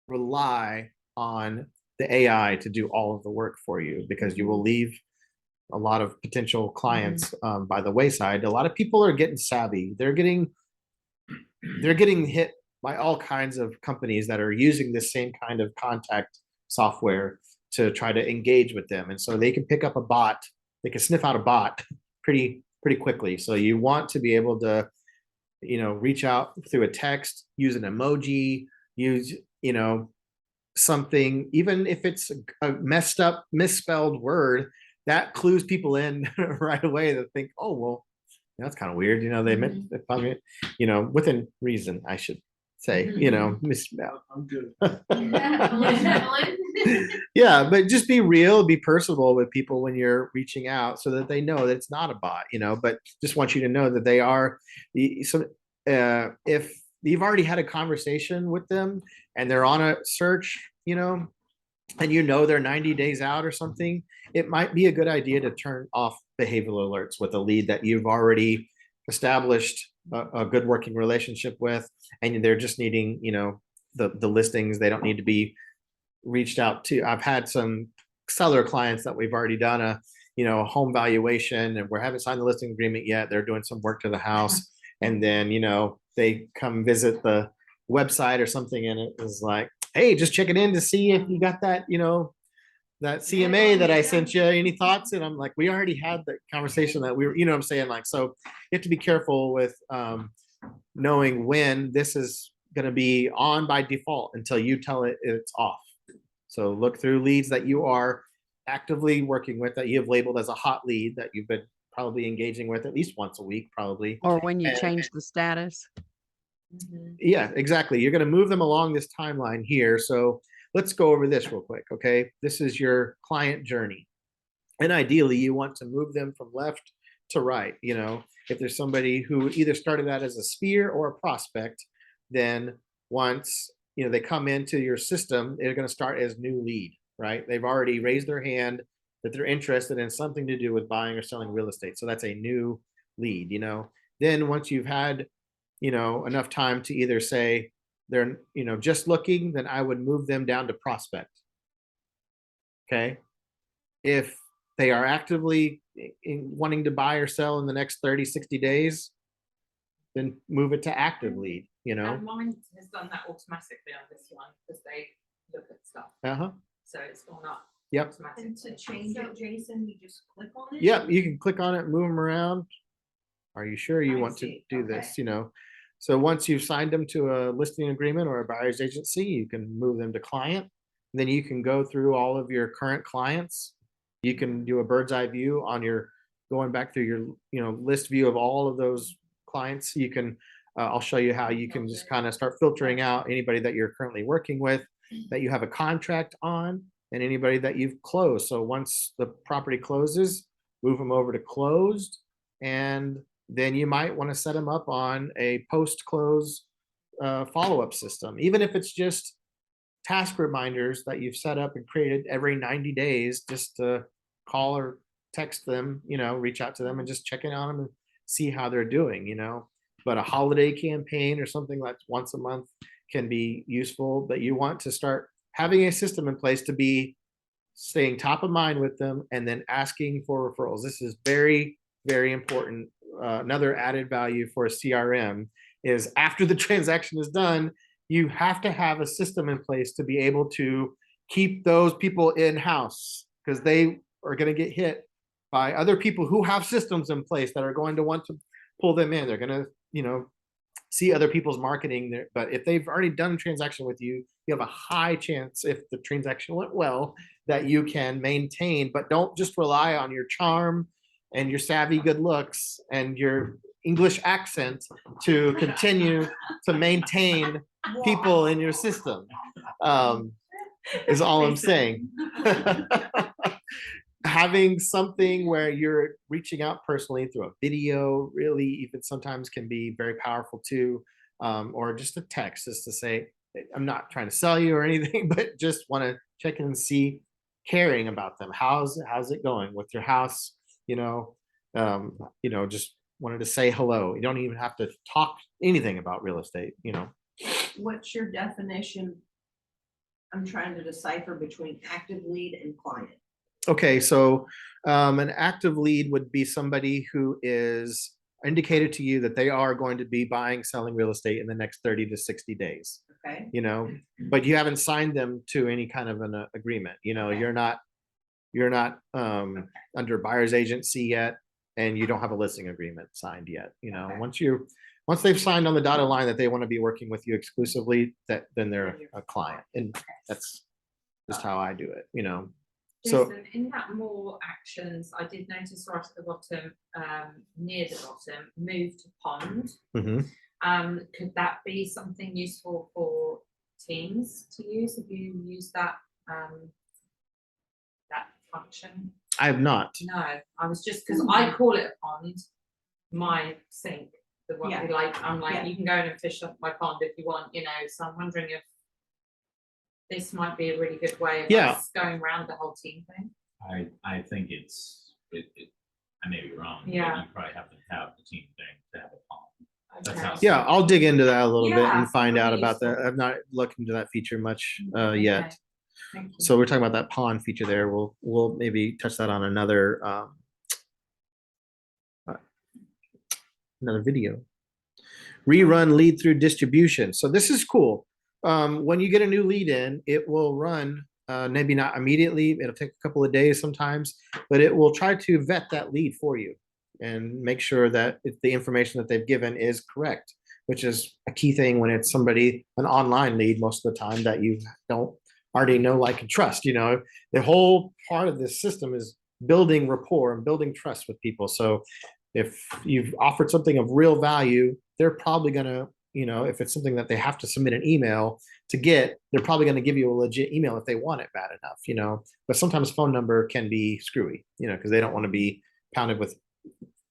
rely on the AI to do all of the work for you, because you will leave a lot of potential clients by the wayside. A lot of people are getting savvy. They're getting hit by all kinds of companies that are using the same kind of contact software to try to engage with them. And so they can pick up a bot, they can sniff out a bot pretty quickly. So you want to be able to, reach out through a text, use an emoji, use, something, even if it's a messed up, misspelled word, that clues people in right away to think, oh, well, that's kind of weird. They meant, probably, within reason, I should say, misspell. I'm good. Yeah, but just be real, be personable with people when you're reaching out so that they know that it's not a bot, but just want you to know that they are. So if you've already had a conversation with them and they're on a search, and they're 90 days out or something, it might be a good idea to turn off behavioral alerts with a lead that you've already established a good working relationship with, and they're just needing, the listings. They don't need to be reached out to. I've had some seller clients that we've already done a home valuation, and we haven't signed the listing agreement yet. They're doing some work to the house, and then they come visit the website or something, and it was like, hey, just checking in to see if you got that that CMA that I sent you. Any thoughts? And I'm like, we already had the conversation that we were, what I'm saying? Like, so you have to be careful with knowing when this is going to be on by default until you tell it it's off. So look through leads that you are actively working with, that you have labeled as a hot lead, that you've been probably engaging with at least once a week, probably. Or when you And- change the status. Yeah, exactly. You're going to move them along this timeline here. So let's go over this real quick. Okay. This is your client journey. And ideally, you want to move them from left to right. If there's somebody who either started out as a sphere or a prospect, then once, they come into your system, they're going to start as new lead, right? They've already raised their hand that they're interested in something to do with buying or selling real estate. So that's a new lead, Then once you've had enough time to either say they're, just looking, then I would move them down to prospect. Okay. If they are actively wanting to buy or sell in the next 30, 60 days, then move it to active lead, And mine has done that automatically on this one because they look at stuff. So it's gone up Yep. automatically. And to change it, Jason, you just click on it? Yep. You can click on it, move them around. Are you sure you I want to see. do Okay. this? So once you've signed them to a listing agreement or a buyer's agency, you can move them to client. Then you can go through all of your current clients. You can do a bird's eye view on going back through your, list view of all of those clients. You can I'll show you how you can just kind of start filtering out anybody that you're currently working with, that you have a contract on, and anybody that you've closed. So once the property closes, move them over to closed, and then you might want to set them up on a post-close follow-up system, even if it's just task reminders that you've set up and created every 90 days, just to call or text them, reach out to them and just check in on them and see how they're doing, But a holiday campaign or something that's once a month can be useful, but you want to start having a system in place to be staying top of mind with them and then asking for referrals. This is very, very important. Another added value for a CRM is after the transaction is done, you have to have a system in place to be able to keep those people in-house, because they are going to get hit by other people who have systems in place that are going to want to pull them in. They're going to, see other people's marketing there. But if they've already done a transaction with you, you have a high chance, if the transaction went well, that you can maintain, but don't just rely on your charm and your savvy good looks and your English accent to continue to maintain people in your system, is all I'm saying. Having something where you're reaching out personally through a video, really even sometimes can be very powerful too, or just a text, just to say, I'm not trying to sell you or anything, but just want to check in and see, caring about them. How's it going with your house? Just wanted to say hello. You don't even have to talk anything about real estate, What's your definition? I'm trying to decipher between active lead and client. Okay, so an active lead would be somebody who is indicated to you that they are going to be buying, selling real estate in the next 30 to 60 days, Okay, but you haven't signed them to any kind of an agreement. Okay. You're not under buyer's agency yet, and you don't have a listing agreement signed yet. Okay. Once they've signed on the dotted line that they want to be working with you exclusively, then they're a client, and that's just how I do it. So Jason, in that more actions, I did notice right at the bottom, near the bottom, move to pond. mhm. Could that be something useful for teams to use? Have you used that that function? I have not. No, I was just, because I call it a pond, my sink. The one Yeah. I'm like, Yeah. you can go in and fish up my pond if you want, so I'm wondering if this might be a really good way of Yeah. us going around the whole team thing. I think it, I may be wrong, but Yeah. you probably have to have the team thing to have a pond. That Okay. sounds- Yeah, I'll dig into that a little bit Yeah, and find out really about that. useful. I've not looked into that feature much Okay, yet. Thank you. So we're talking about that pond feature there. We'll maybe touch that on another video. Rerun lead through distribution. So this is cool. When you get a new lead in, it will run, maybe not immediately, it'll take a couple of days sometimes, but it will try to vet that lead for you and make sure that the information that they've given is correct, which is a key thing when it's somebody, an online lead most of the time, that you don't already know, like, and trust. The whole part of this system is building rapport and building trust with people. So if you've offered something of real value, they're probably going to, if it's something that they have to submit an email to get, they're probably going to give you a legit email if they want it bad enough, but sometimes phone number can be screwy, because they don't want to be pounded with.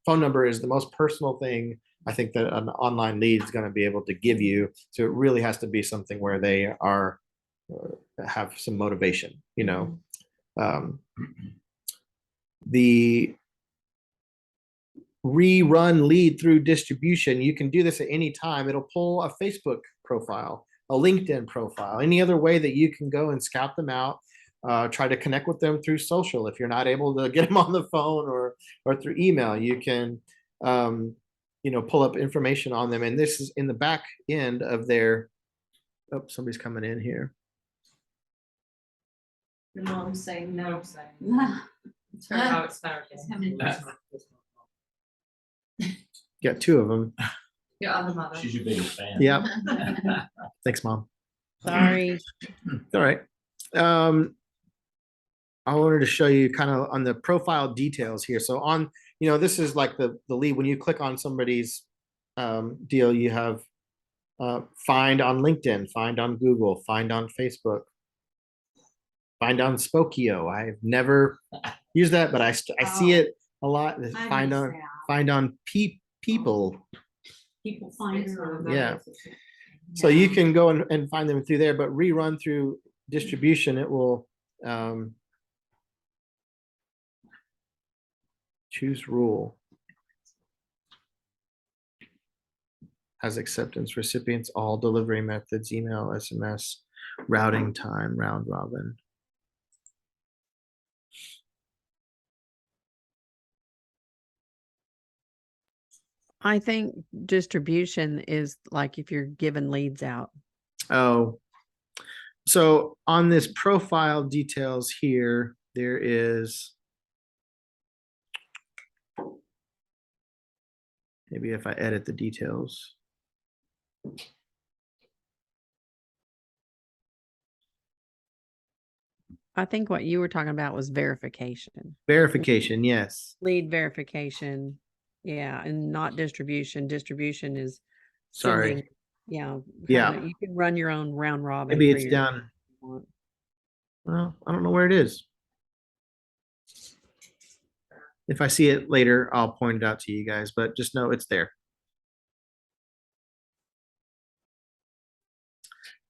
Phone number is the most personal thing I think that an online lead is going to be able to give you. So it really has to be something where they are, have some motivation, the rerun lead through distribution. You can do this at any time. It'll pull a Facebook profile, a LinkedIn profile, any other way that you can go and scout them out, try to connect with them through social. If you're not able to get them on the phone or through email, you can, pull up information on them. And this is in the back end of their, oh, somebody's coming in here. Your mom's saying no. It's very how it's Got two of them. Your other mother. She's your biggest fan. Yeah. Thanks, Mom. Sorry. All right. I wanted to show you kind of on the profile details here. So on, this is like the lead. When you click on somebody's deal, you have find on LinkedIn, find on Google, find on Facebook, find on Spokeo. I've never used that, but I see it a lot. I Find use on that. find on people. People find her. Yeah. So you can go and find them through there, but rerun through distribution, it will choose rule. Has acceptance recipients, all delivery methods, email, SMS, routing time, round robin. I think distribution is like if you're giving leads out. Oh, so on this profile details here, there is, maybe if I edit the details. I think what you were talking about was verification, Verification, yes. lead verification. Yeah, and not distribution. Distribution is Sorry. sending, yeah. Yeah. You can run your own round robin. Maybe for it's your- down. Well, I don't know where it is. If I see it later, I'll point it out to you guys, but just know it's there.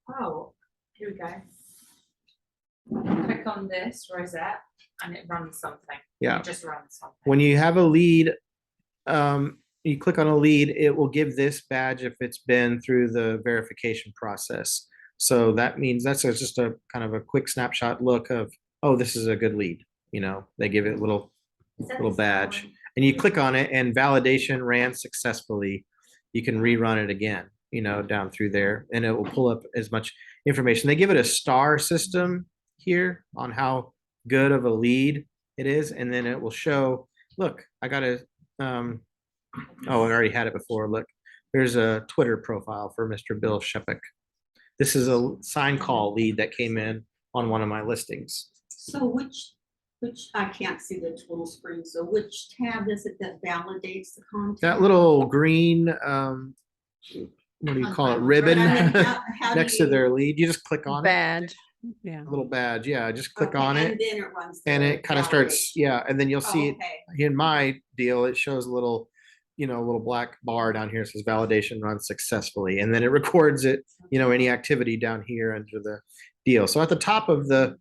Oh, here we go. Click on this rosette and it runs something. Yeah. It just runs something. When you have a lead, you click on a lead, it will give this badge if it's been through the verification process. So that means that's just a kind of a quick snapshot look of, oh, this is a good lead. You know, they give it a little badge, and you click on it and validation ran successfully. You can rerun it again, you know, down through there, and it will pull up as much information. They give it a star system here on how good of a lead it is, and then it will show, look, I got a oh, I already had it before. Look, there's a Twitter profile for Mr. Bill Shepik. This is a sign call lead that came in on one of my listings. So which, I can't see the total screen, so which tab is it that validates the content? That little green, what do you call it, ribbon How do next to you- their lead, you just click on it. Badge, yeah. A little badge, yeah, just click Okay, on and it, then it runs. and the it kind of starts, validation. yeah, and then you'll Oh, see okay. in my deal, it shows a little, you know, a little black bar down here, says validation runs successfully, and then it records it, you know, any activity down here under the deal. So at the top of the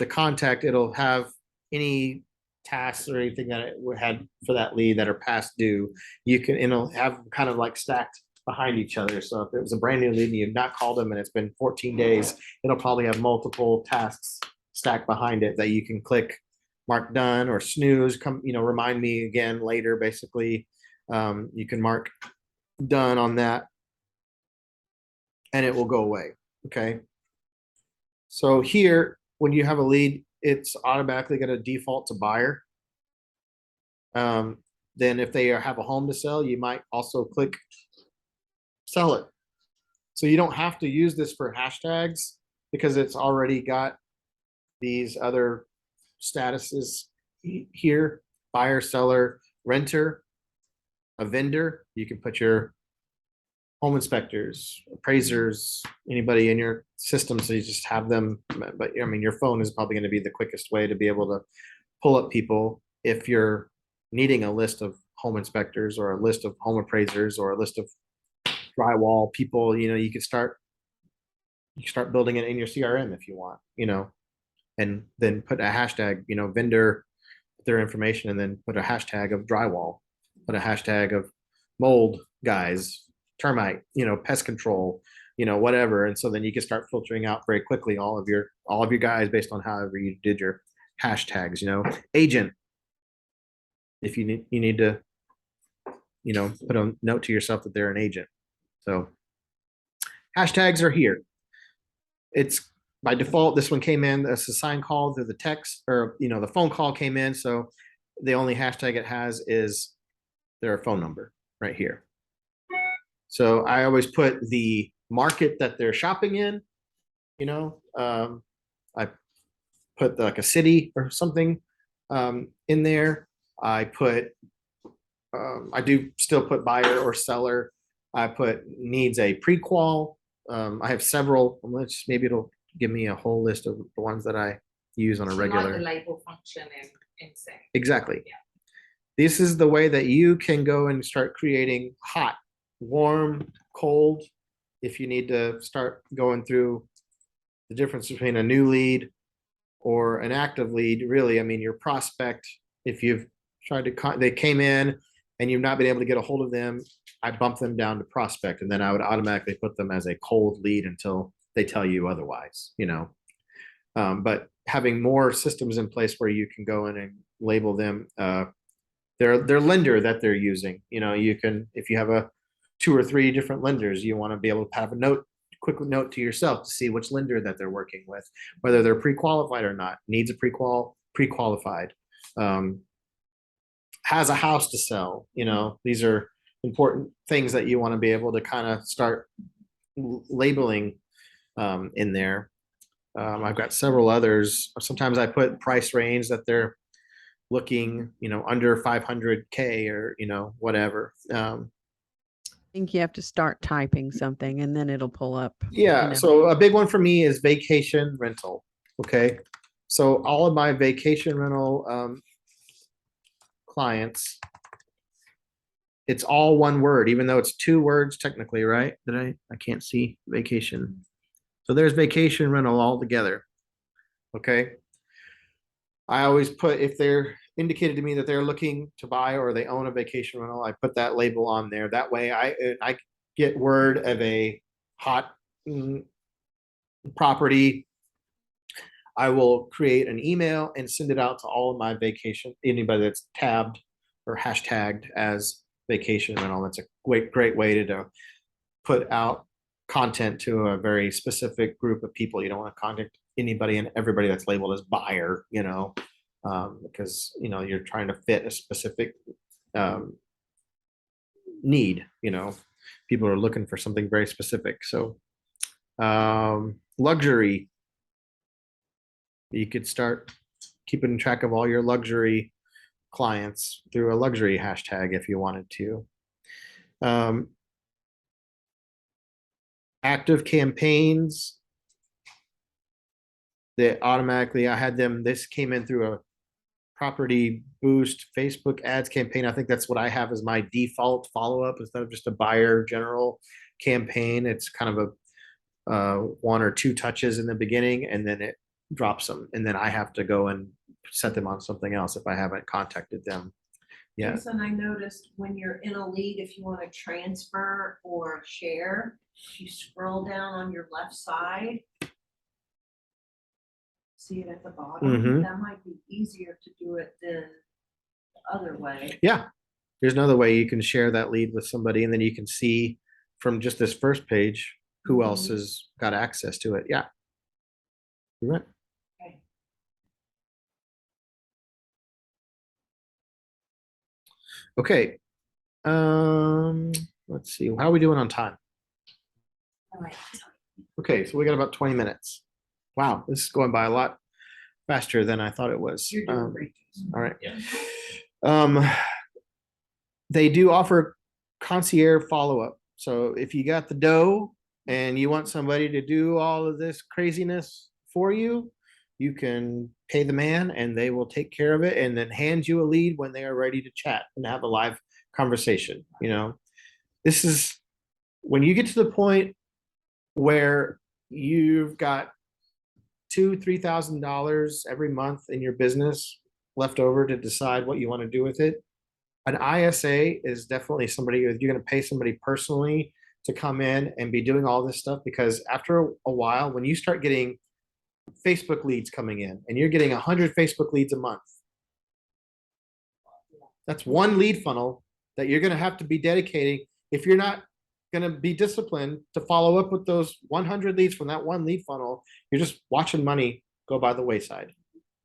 contact, it'll have any tasks or anything that it had for that lead that are past due. You can, it'll have kind of like stacked behind each other. So if it was a brand new lead and you've not called them and it's been 14 days, it'll probably have multiple tasks stacked behind it that you can click mark done or snooze, come, you know, remind me again later, basically. You can mark done on that and it will go away. Okay. So here, when you have a lead, it's automatically going to default to buyer. Then if they have a home to sell, you might also click sell it. So you don't have to use this for hashtags because it's already got these other statuses here: buyer, seller, renter, a vendor. You can put your home inspectors, appraisers, anybody in your system, so you just have them. But I mean, your phone is probably going to be the quickest way to be able to pull up people if you're needing a list of home inspectors or a list of home appraisers or a list of drywall people. You know, you can start building it in your CRM if you want, you know, and then put a hashtag, you know, vendor, their information, and then put a hashtag of drywall, put a hashtag of mold guys, termite, you know, pest control, you know, whatever. And so then you can start filtering out very quickly all of your guys based on however you did your hashtags, you know. Agent, if you need to, you know, put a note to yourself that they're an agent. So hashtags are here. It's by default, this one came in as a sign call through the text, or, you know, the phone call came in. So the only hashtag it has is their phone number right here. So I always put the market that they're shopping in, you know, I put like a city or something in there. I put I do still put buyer or seller. I put needs a pre-qual. I have several, maybe it'll give me a whole list of the ones that I use on a So like regular. the label function in Sync. Exactly. Yeah. This is the way that you can go and start creating hot, warm, cold. If you need to start going through the difference between a new lead or an active lead, really, I mean, your prospect, if you've tried to, they came in and you've not been able to get a hold of them, I bump them down to prospect, and then I would automatically put them as a cold lead until they tell you otherwise, you know. But having more systems in place where you can go in and label them, their lender that they're using, you know, you can, if you have a 2 or 3 different lenders, you want to be able to have a quick note to yourself to see which lender that they're working with, whether they're pre-qualified or not, needs a pre-qualified, has a house to sell. You know, these are important things that you want to be able to kind of start labeling in there. I've got several others. Sometimes I put price range that they're looking, you know, under 500K or, you know, whatever. I think you have to start typing something and then it'll pull up. Yeah, know. so a big one for me is vacation rental. Okay, so all of my vacation rental clients, it's all one word, even though it's 2 words technically, right? That I can't see vacation. So there's vacation rental all together. Okay. I always put, if they're indicated to me that they're looking to buy or they own a vacation rental, I put that label on there. That way I get word of a hot property. I will create an email and send it out to all of my vacation, anybody that's tabbed or hashtagged as vacation rental. That's a great way to put out content to a very specific group of people. You don't want to contact anybody and everybody that's labeled as buyer, you know, because, you know, you're trying to fit a specific need, you know, people are looking for something very specific. So luxury, you could start keeping track of all your luxury clients through a luxury hashtag if you wanted to. Active campaigns that automatically, I had them, this came in through a property boost Facebook ads campaign. I think that's what I have as my default follow-up instead of just a buyer general campaign. It's kind of a 1 or 2 touches in the beginning, and then it drops them, and then I have to go and set them on something else if I haven't contacted them. Yeah. And I noticed when you're in a lead, if you want to transfer or share, you scroll down on your left side. See it at the bottom. Mhm. That might be easier to do it than the other way. Yeah. There's another way you can share that lead with somebody, and then you can see from just this first page who else has got access to it. Yeah. You're right. Okay. Okay. Let's see. How are we doing on time? All right. Okay, so we got about 20 minutes. Wow, this is going by a lot faster than I thought it was. You're doing great. All right. Yeah. They do offer concierge follow-up. So if you got the dough and you want somebody to do all of this craziness for you, you can pay the man and they will take care of it and then hand you a lead when they are ready to chat and have a live conversation. You know, this is when you get to the point where you've got $2,000-3,000 every month in your business left over to decide what you want to do with it. An ISA is definitely somebody you're going to pay somebody personally to come in and be doing all this stuff, because after a while, when you start getting Facebook leads coming in and you're getting 100 Facebook leads a month, that's one lead funnel that you're going to have to be dedicating. If you're not going to be disciplined to follow up with those 100 leads from that one lead funnel, you're just watching money go by the wayside.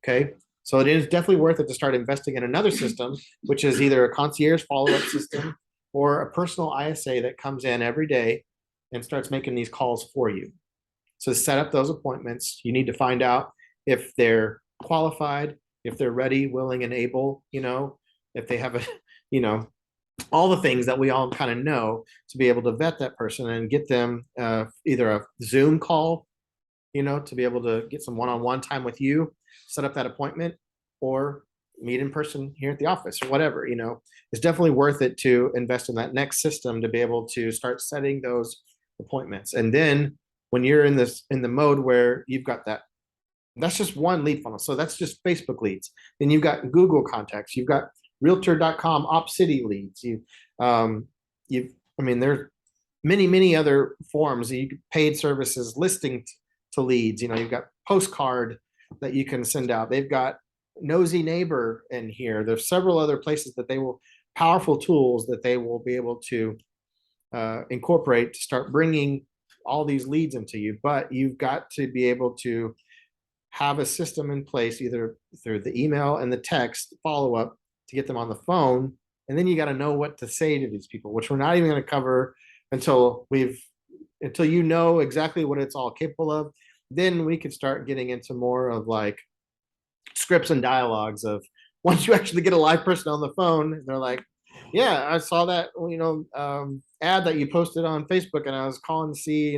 Okay. So it is definitely worth it to start investing in another system, which is either a concierge follow-up system or a personal ISA that comes in every day and starts making these calls for you. So set up those appointments. You need to find out if they're qualified, if they're ready, willing, and able, you know, if they have a, you know, all the things that we all kind of know to be able to vet that person and get them either a Zoom call, to be able to get some one-on-one time with you, set up that appointment, or meet in person here at the office or whatever. It's definitely worth it to invest in that next system to be able to start setting those appointments. And then when you're in the mode where you've got that's just one lead funnel. So that's just Facebook leads. Then you've got Google contacts. You've got Realtor.com OpCity leads. There's many other forms. Paid services, listing to leads. You've got postcard that you can send out. They've got nosy neighbor in here. There's several other places that powerful tools that they will be able to incorporate to start bringing all these leads into you. But you've got to be able to have a system in place, either through the email and the text follow-up to get them on the phone. And then you got to know what to say to these people, which we're not even going to cover until you know exactly what it's all capable of. Then we could start getting into more of like scripts and dialogues of once you actually get a live person on the phone, they're like, yeah, I saw that, ad that you posted on Facebook and I was calling to see,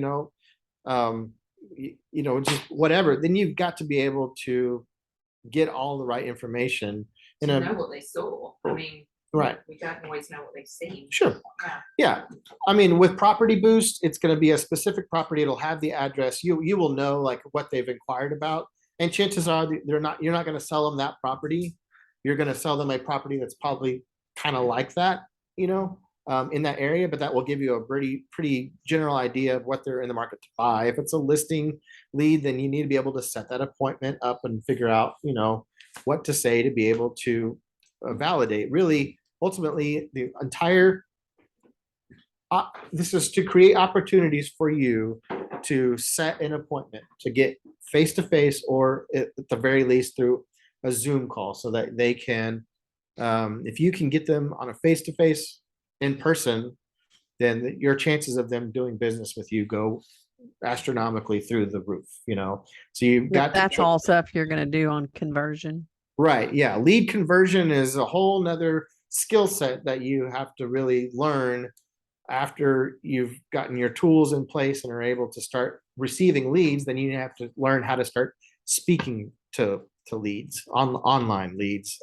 just whatever. Then you've got to be able to get all the right information in To a know what they saw. I mean, right. we don't always know what they've seen. Sure. Yeah. Yeah. With Property Boost, it's going to be a specific property. It'll have the address. You will know like what they've inquired about. And chances are you're not going to sell them that property. You're going to sell them a property that's probably kind of like that, in that area, but that will give you a pretty general idea of what they're in the market to buy. If it's a listing lead, then you need to be able to set that appointment up and figure out, what to say to be able to validate. Really, ultimately, the entire this is to create opportunities for you to set an appointment to get face-to-face or at the very least through a Zoom call so that they can, if you can get them on a face-to-face in person, then your chances of them doing business with you go astronomically through the roof, so you've got That's all stuff you're gonna do on conversion. right. Yeah. Lead conversion is a whole nother skill set that you have to really learn after you've gotten your tools in place and are able to start receiving leads. Then you have to learn how to start speaking to leads, online leads.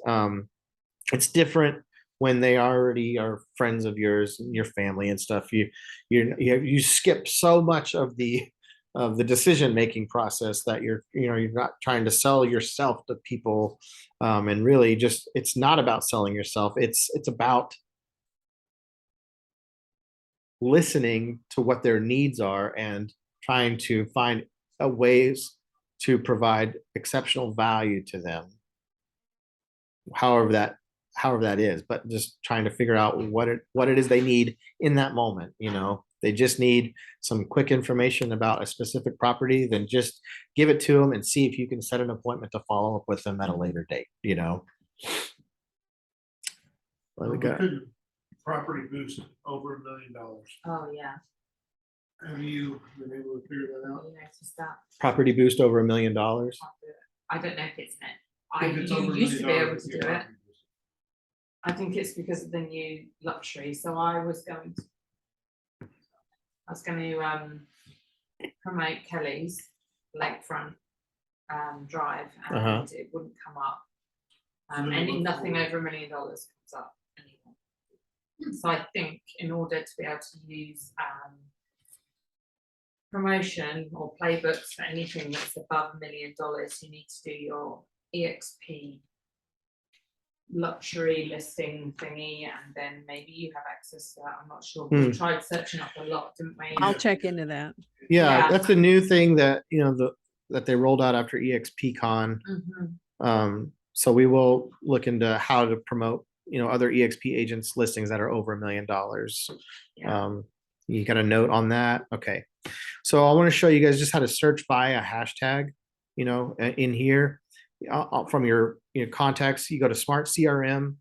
It's different when they already are friends of yours and your family and stuff. You skip so much of the decision making process that you're not trying to sell yourself to people, and really just it's not about selling yourself. It's about listening to what their needs are and trying to find ways to provide exceptional value to them, however that is, but just trying to figure out what it is they need in that moment. They just need some quick information about a specific property, then just give it to them and see if you can set an appointment to follow up with them at a later date. What we got? Property Boost over $1 million. Oh, yeah. Have you been able to figure that out? You noticed that. Property Boost over $1 million. I don't know if it's net. If it's You over $1 used to be million, able to do it's it. Property Boost. I think it's because of the new luxury. So I was going to promote Kelly's lakefront drive, and Uh-huh. it wouldn't come up. So they And look nothing for- over $1 million comes up anymore. So I think in order to be able to use promotion or playbooks for anything that's above $1 million, you need to do your EXP luxury listing thingy, and then maybe you have access to that. I'm not sure. We tried searching up a lot, didn't we? I'll check into that. Yeah, Yeah. that's a new thing that that they rolled out after EXPCon. Mhm. So we will look into how to promote other EXP agents listings that are over $1 million. Yeah. You got a note on that? Okay. So I want to show you guys just how to search by a hashtag, in here. From your contacts, you go to Smart CRM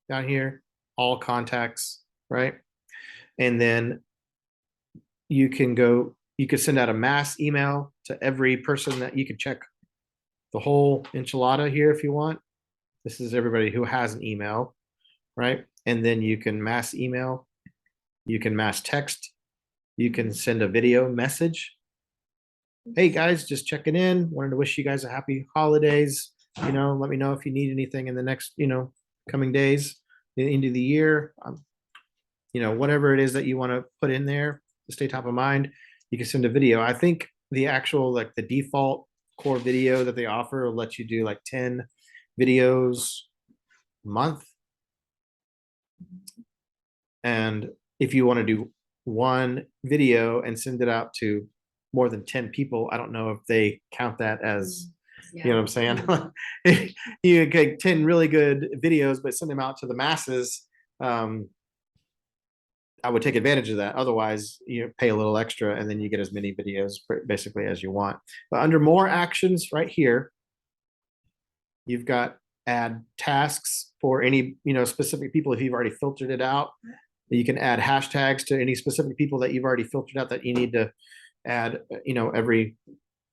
down here, all contacts, right? And then you can send out a mass email to every person that you can check the whole enchilada here if you want. This is everybody who has an email, right? and then you can mass email, you can mass text, you can send a video message. Hey guys, just checking in. Wanted to wish you guys a happy holidays. Let me know if you need anything in the next, coming days, the end of the year. Whatever it is that you want to put in there to stay top of mind, you can send a video. I think the actual, like the default core video that they offer will let you do like 10 videos a month. And if you want to do one video and send it out to more than 10 people, I don't know if they count that as, you know what I'm saying? You get 10 really good videos, but send them out to the masses. I would take advantage of that. Otherwise, you pay a little extra and then you get as many videos basically as you want. But under more actions right here, you've got add tasks for any, specific people. If you've already filtered it out, you can add hashtags to any specific people that you've already filtered out that you need to add, every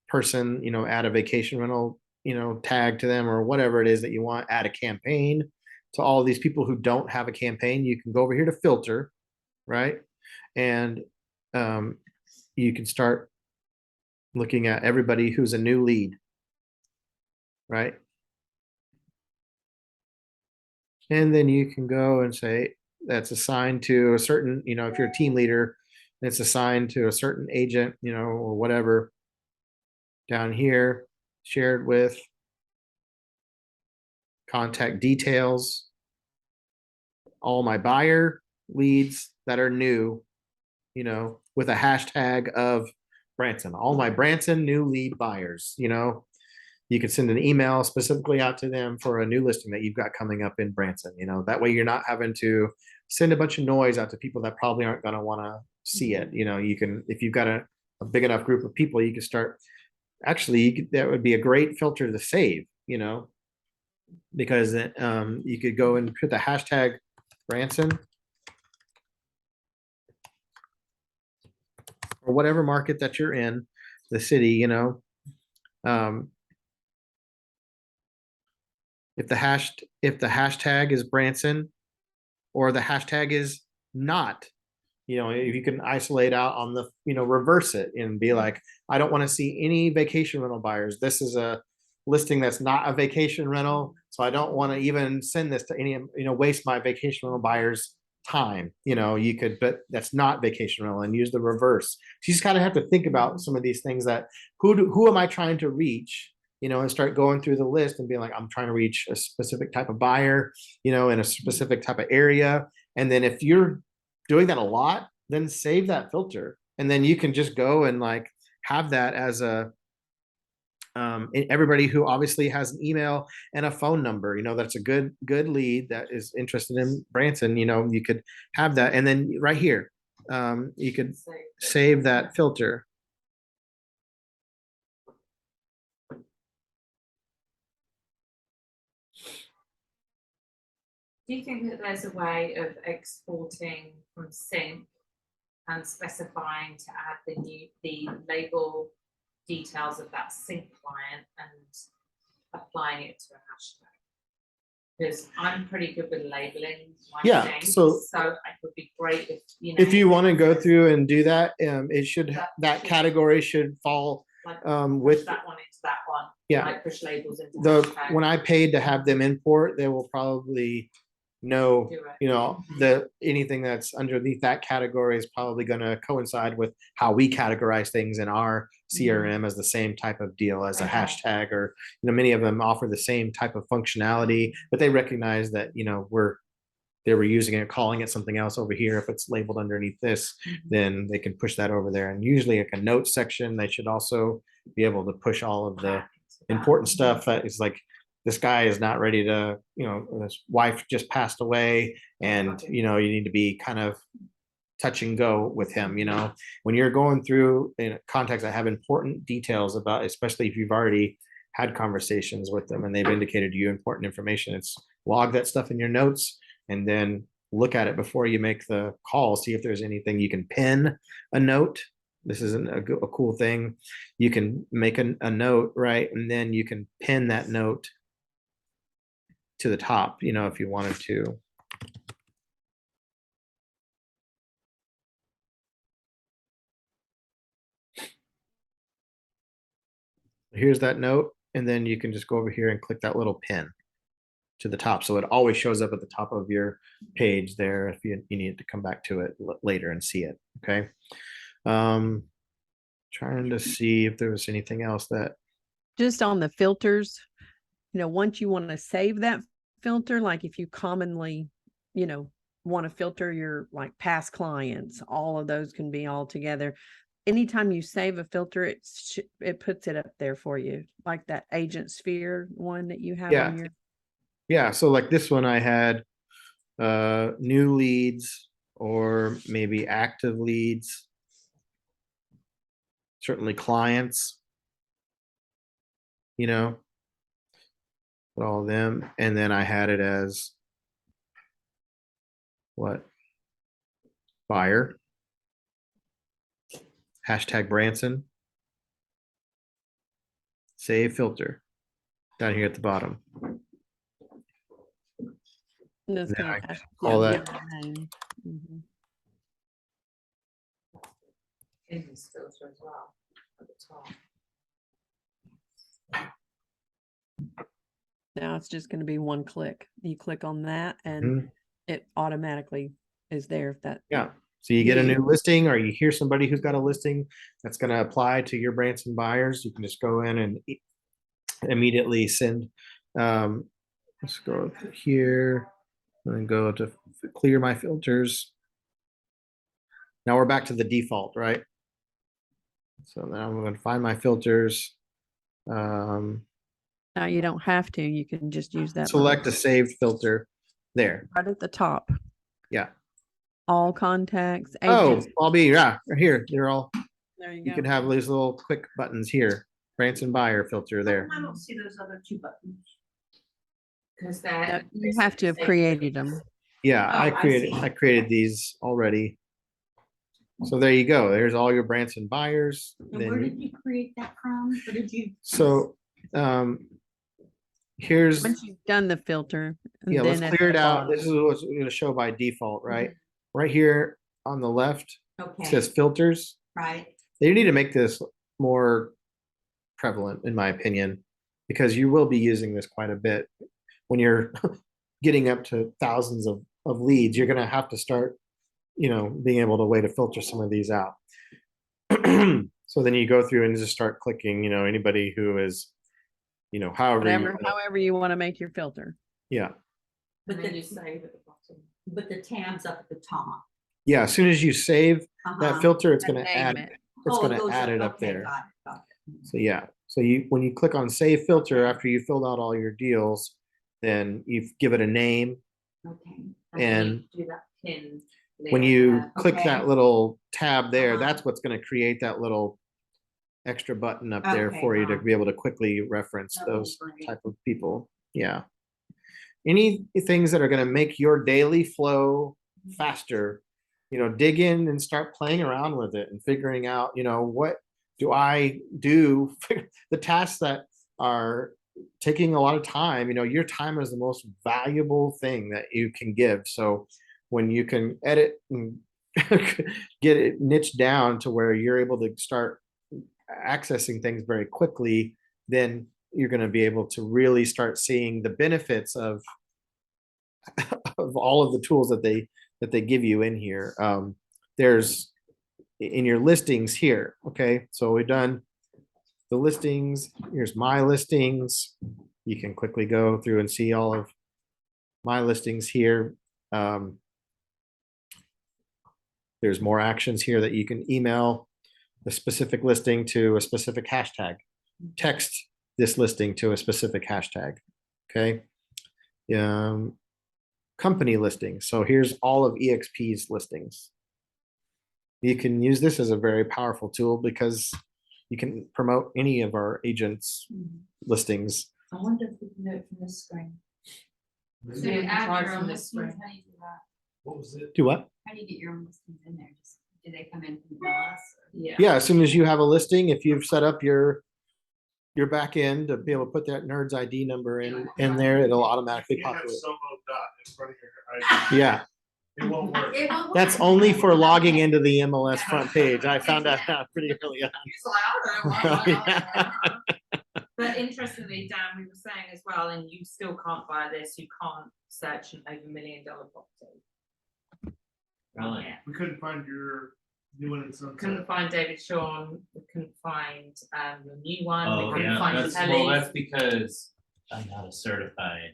person, add a vacation rental, tag to them or whatever it is that you want. Add a campaign to all of these people who don't have a campaign. You can go over here to filter, right? And you can start looking at everybody who's a new lead, right? And then you can go and say that's assigned to a certain, if you're a team leader, it's assigned to a certain agent, or whatever. Down here, shared with contact details, all my buyer leads that are new, with a hashtag of Branson, all my Branson new lead buyers, you could send an email specifically out to them for a new listing that you've got coming up in Branson. That way you're not having to send a bunch of noise out to people that probably aren't going to want to see it. You can, if you've got a big enough group of people, you can start, actually, that would be a great filter to save, because you could go and put the hashtag Branson or whatever market that you're in, the city, if the hashtag is Branson or the hashtag is not, if you can isolate out on the, reverse it and be like, I don't want to see any vacation rental buyers. This is a listing that's not a vacation rental. So I don't want to even send this to any, waste my vacation rental buyers time. You could, but that's not vacation rental, and use the reverse. So you just kind of have to think about some of these things that who am I trying to reach? And start going through the list and being like, I'm trying to reach a specific type of buyer, in a specific type of area. And then if you're doing that a lot, then save that filter. And then you can just go and like have that as a, everybody who obviously has an email and a phone number, that's a good lead that is interested in Branson, you could have that. And then right here, you could save that filter. Do you think that there's a way of exporting from sync and specifying to add the label details of that sync client and applying it to a hashtag? Because I'm pretty good with labeling my things, so it would be great if you want to go through and do that, it should, that category should fall like with that one into that one. Yeah. Like push labels into When I paid to have them import, they will probably know, anything that's underneath that category is probably going to coincide with how we categorize things in our CRM as the same type of deal as a hashtag, or, many of them offer the same type of functionality, but they recognize that, they were using it, calling it something else over here. If it's labeled underneath this, then they can push that over there. And usually like a notes section, they should also be able to push all of the important stuff that is like, this guy is not ready to, his wife just passed away, and, you need to be kind of touch and go with him. When you're going through contacts that have important details about, especially if you've already had conversations with them and they've indicated to you important information, it's log that stuff in your notes and then look at it before you make the call. See if there's anything you can pin a note. This isn't a cool thing. You can make a note, right? And then you can pin that note to the top, if you wanted to. Here's that note, and then you can just go over here and click that little pin to the top. So it always shows up at the top of your page there if you need to come back to it later and see it. Okay. Trying to see if there was anything else that, Just on the filters, once you want to save that filter, like if you commonly, want to filter your like past clients, all of those can be all together. Anytime you save a filter, it puts it up there for you, like that agent sphere one that you have Yeah. on your. yeah. So like this one, I had new leads or maybe active leads, certainly clients, put all of them. And then I had it as what? Buyer. Hashtag Branson. Save filter down here at the bottom. And it's Yeah, gonna I ask call you that- give it a name. Mhm. In this filter as well, at the top. Now it's just gonna be one click. You click on that and Mhm. it automatically is there if that. Yeah. So you get a Yeah. new listing or you hear somebody who's got a listing that's going to apply to your Branson buyers. You can just go in and immediately send. Let's go here and then go to clear my filters. Now we're back to the default, right? So now I'm going to find my filters. Now you don't have to, you can just use that. Select a little- saved filter there. right at the top, Yeah. all contacts, Oh, agents. I'll be, yeah, right here. They're all, There you you go. can have these little quick buttons here. Branson buyer filter there. I don't see those other two buttons. Because No, they're. you have to have created them. Yeah, Oh, I see. I created these already. So there you go. There's all your Branson buyers. And where Then, did you create that from? Where did you? so, here's, Once you've done the filter. and yeah, let's then at clear it the out. bottom- This is what's gonna show by default, right? Right here on the left, it Okay, says filters. right. They need to make this more prevalent, in my opinion, because you will be using this quite a bit. When you're getting up to thousands of leads, you're gonna have to start, being able to way to filter some of these out. So then you go through and just start clicking, anybody who is, however. However you want to make your filter. Yeah. And But then you the, save at the bottom. but the tab's up at the top. Yeah. As soon as you save that Uh-huh. filter, it's And gonna name add, it. it's Oh, gonna goes add it up okay, there. got it. So yeah, so when you click on save filter after you filled out all your deals, then you give it a name. Okay. then you And do that pin. when layer you there. click Okay. that little tab there, Uh-huh. that's what's gonna create that little extra button up there Okay, for you to got it. be able to quickly reference That those was great. type of people. Yeah. Any things that are gonna make your daily flow faster, dig in and start playing around with it and figuring out, what do I do? The tasks that are taking a lot of time, your time is the most valuable thing that you can give. So when you can edit and get it niched down to where you're able to start accessing things very quickly, then you're going to be able to really start seeing the benefits of all of the tools that they give you in here. There's in your listings here. Okay, so we've done the listings. Here's my listings. You can quickly go through and see all of my listings here. There's more actions here that you can email the specific listing to a specific hashtag, text this listing to a specific hashtag. Okay. Company listings. So here's all of EXP's listings. You can use this as a very powerful tool because you can promote any of our agents' listings. I wonder if we can do it from this screen. So you add Charge your from own this listings, screen. how do you do that? What was it? Do what? How do you get your own listings in there? Just, do they come in from us? Yeah. Yeah, as soon as you have a listing, if you've set up your back end to be able to put that nerd's ID number in there, it'll automatically You have populate. Somo dot in front of your ID. Yeah, It won't work. It won't that's work. only for logging into the MLS front page. I found that out pretty early on. He's like, I don't know why. interestingly, Dan, we were saying as well, and you still can't buy this, you can't search an over $1 million property. Really? Yeah. We couldn't find your new one in Sunset. Couldn't find David Sean, we couldn't find the new one, we Oh, couldn't yeah, find that's, well, Kelly's. that's because I'm not a certified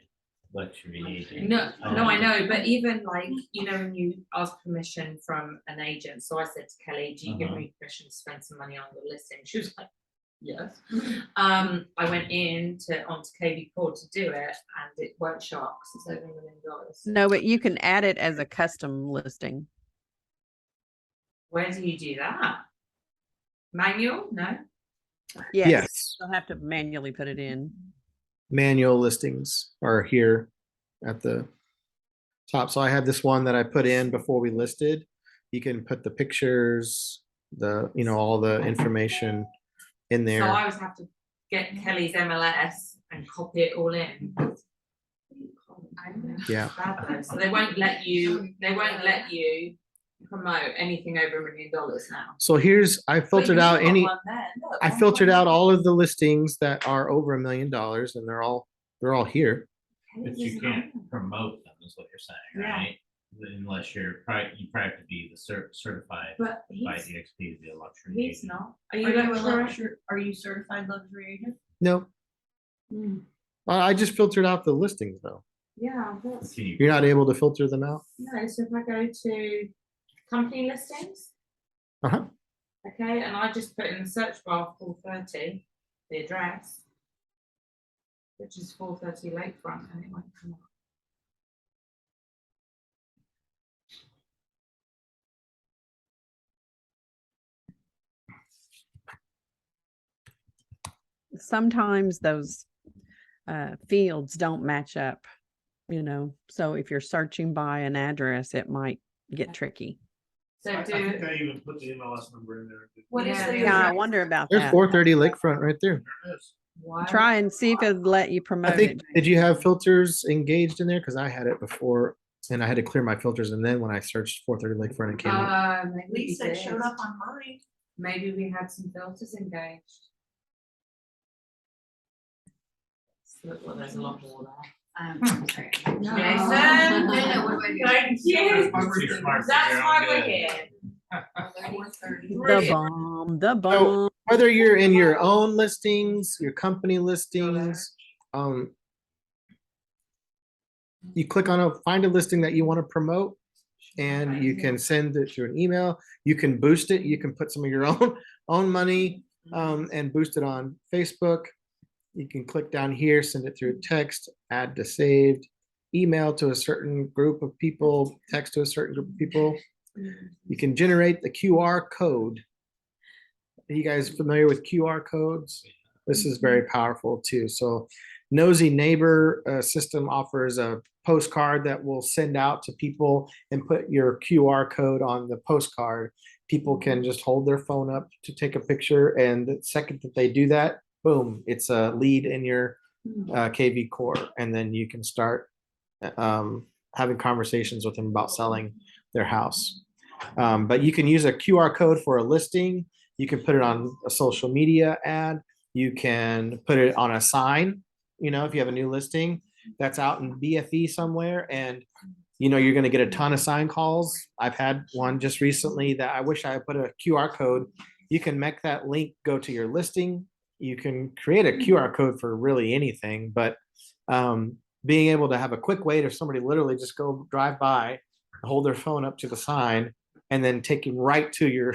luxury agent. No, no, I know, but even like, you know, when you ask permission from an agent, so I said to Kelly, do you give me permission to spend some money on your listing? She was like, yes. I went onto KvCore to do it, and it won't show up because it's over $1 million. No, but you can add it as a custom listing. Where do you do that? Manual? No. Yes. You'll have to manually put it in. Manual listings are here at the top. So I have this one that I put in before we listed. You can put the pictures, all the information in So there. I always have to get Kelly's MLS and copy it all in. Yeah. Bad though. So they won't let you promote anything over $1 million now. So I filtered out I filtered out all of the listings that are over $1 million, and they're all here. But you can't promote them, is what you're saying, Yeah. right? Unless you probably have to be the certified But by he's EXP to be a luxury he's agent. not. Are you a luxury, are you certified luxury agent? No. I just filtered out the listings though. Yeah, that's Can you- You're not able to filter them out. no. So if I go to company listings, Uh-huh. okay, and I just put in the search bar 430, the address, which is 430 Lakefront, and it won't come up. Sometimes those fields don't match up, so if you're searching by an address, it might get tricky. So I think do I even put the MLS number in there. What is Yeah, the? Yeah, I address? wonder about There's that. 430 Lakefront right there. There it is. why? Try and see if it'll let you I promote think, it. did you have filters engaged in there? Because I had it before and I had to clear my filters. And then when I searched 430 Lakefront, it came up. Maybe we Lisa did. showed up on mine. Maybe we had some filters engaged. So, well, there's a lot more there. I'm sorry. Jason? No, no, what do I do? Thank you. You're smart, That's you're why on we're good. here. The bomb. Whether you're in your own listings, your company listings, you click on find a listing that you want to promote, and you can send it through an email. You can boost it. You can put some of your own money and boost it on Facebook. You can click down here, send it through text, add to saved, email to a certain group of people, text to a certain group of people. You can generate the QR code. Are you guys familiar with QR codes? This is very powerful too. So Nosy Neighbor system offers a postcard that will send out to people and put your QR code on the postcard. People can just hold their phone up to take a picture, and the second that they do that, boom, it's a lead in your KvCore, and then you can start having conversations with them about selling their house. But you can use a QR code for a listing. You can put it on a social media ad. You can put it on a sign. If you have a new listing that's out in BFE somewhere, and you're going to get a ton of sign calls. I've had one just recently that I wish I had put a QR code. You can make that link go to your listing. You can create a QR code for really anything, but being able to have a quick way to somebody literally just go drive by, hold their phone up to the sign, and then take you right to your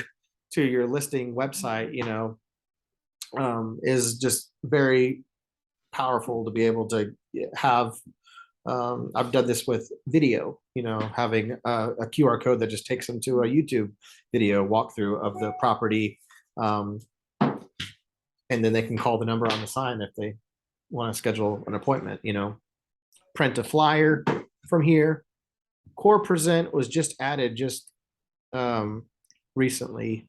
listing website, is just very powerful to be able to have. I've done this with video, having a QR code that just takes them to a YouTube video walkthrough of the property. And then they can call the number on the sign if they want to schedule an appointment, print a flyer from here. Core Present was just added recently.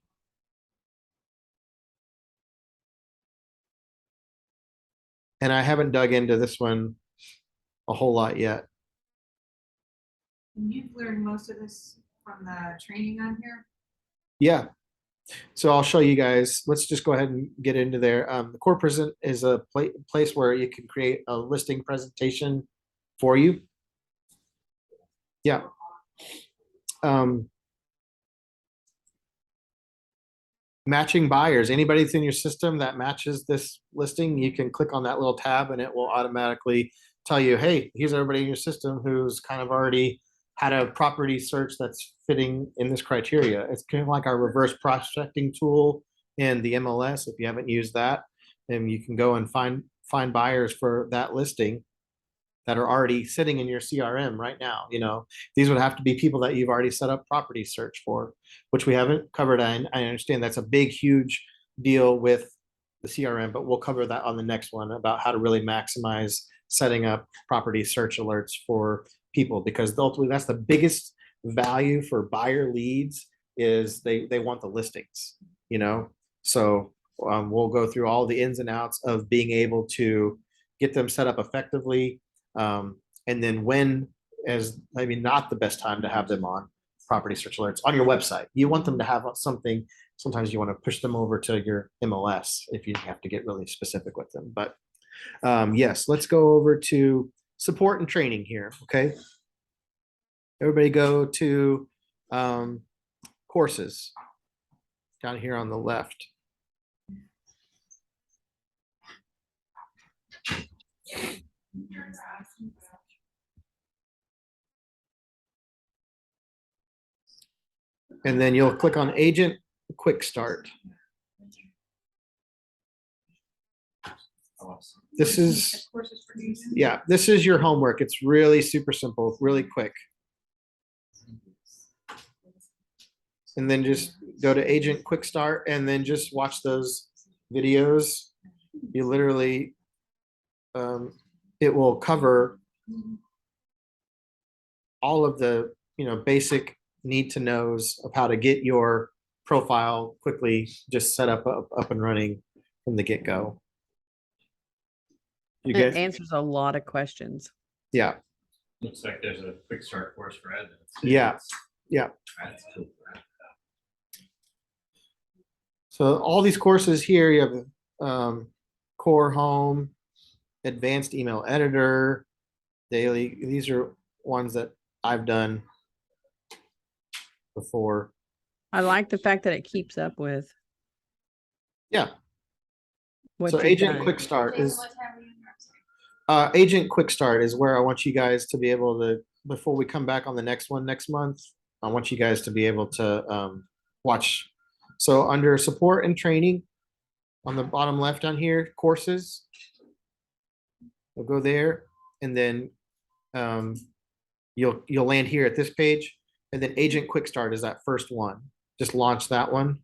And I haven't dug into this one a whole lot yet. And you've learned most of this from the training on here? Yeah. So I'll show you guys. Let's just go ahead and get into there. The core present is a place where you can create a listing presentation for you. Yeah. Matching buyers. Anybody that's in your system that matches this listing, you can click on that little tab and it will automatically tell you, hey, here's everybody in your system who's kind of already had a property search that's fitting in this criteria. It's kind of like our reverse prospecting tool in the MLS. If you haven't used that, then you can go and find buyers for that listing that are already sitting in your CRM right now. You know, these would have to be people that you've already set up property search for, which we haven't covered. I understand that's a big, huge deal with the CRM, but we'll cover that on the next one about how to really maximize setting up property search alerts for people, because ultimately that's the biggest value for buyer leads is they want the listings, you know? So we'll go through all the ins and outs of being able to get them set up effectively. And then when is maybe not the best time to have them on property search alerts on your website. You want them to have something. Sometimes you want to push them over to your MLS if you have to get really specific with them. But yes, let's go over to support and training here. Okay. Everybody go to courses down here on the left. And then you'll click on Agent Quick Start. This is, yeah, this is your homework. It's really super simple, really quick. And then just go to Agent Quick Start and then just watch those videos. You literally, it will cover all of the, basic need to knows of how to get your profile quickly just set up and running from the get-go. You It get, answers a lot of questions. yeah, Looks like there's a quick start course for admins. yeah, yeah. That's cool. So all these courses here, you have Core Home, Advanced Email Editor, Daily. These are ones that I've done before. I like the fact that it keeps up with Yeah. what So you've Agent done. Quick Start is Agent Quick Start is where I want you guys to be able to, before we come back on the next one next month, I want you guys to be able to watch. So under support and training on the bottom left down here, courses, we'll go there and then you'll land here at this page, and then Agent Quick Start is that first one. Just launch that one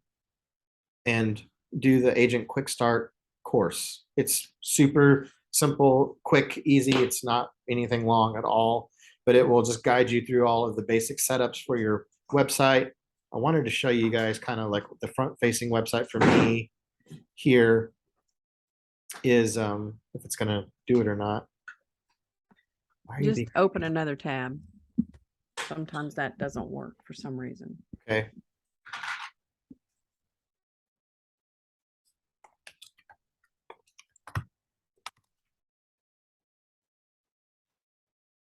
and do the Agent Quick Start course. It's super simple, quick, easy. It's not anything long at all, but it will just guide you through all of the basic setups for your website. I wanted to show you guys kind of like the front facing website for me here is if it's going to do it or not. Why are you Just being, open another tab. Sometimes that doesn't work for some reason. okay.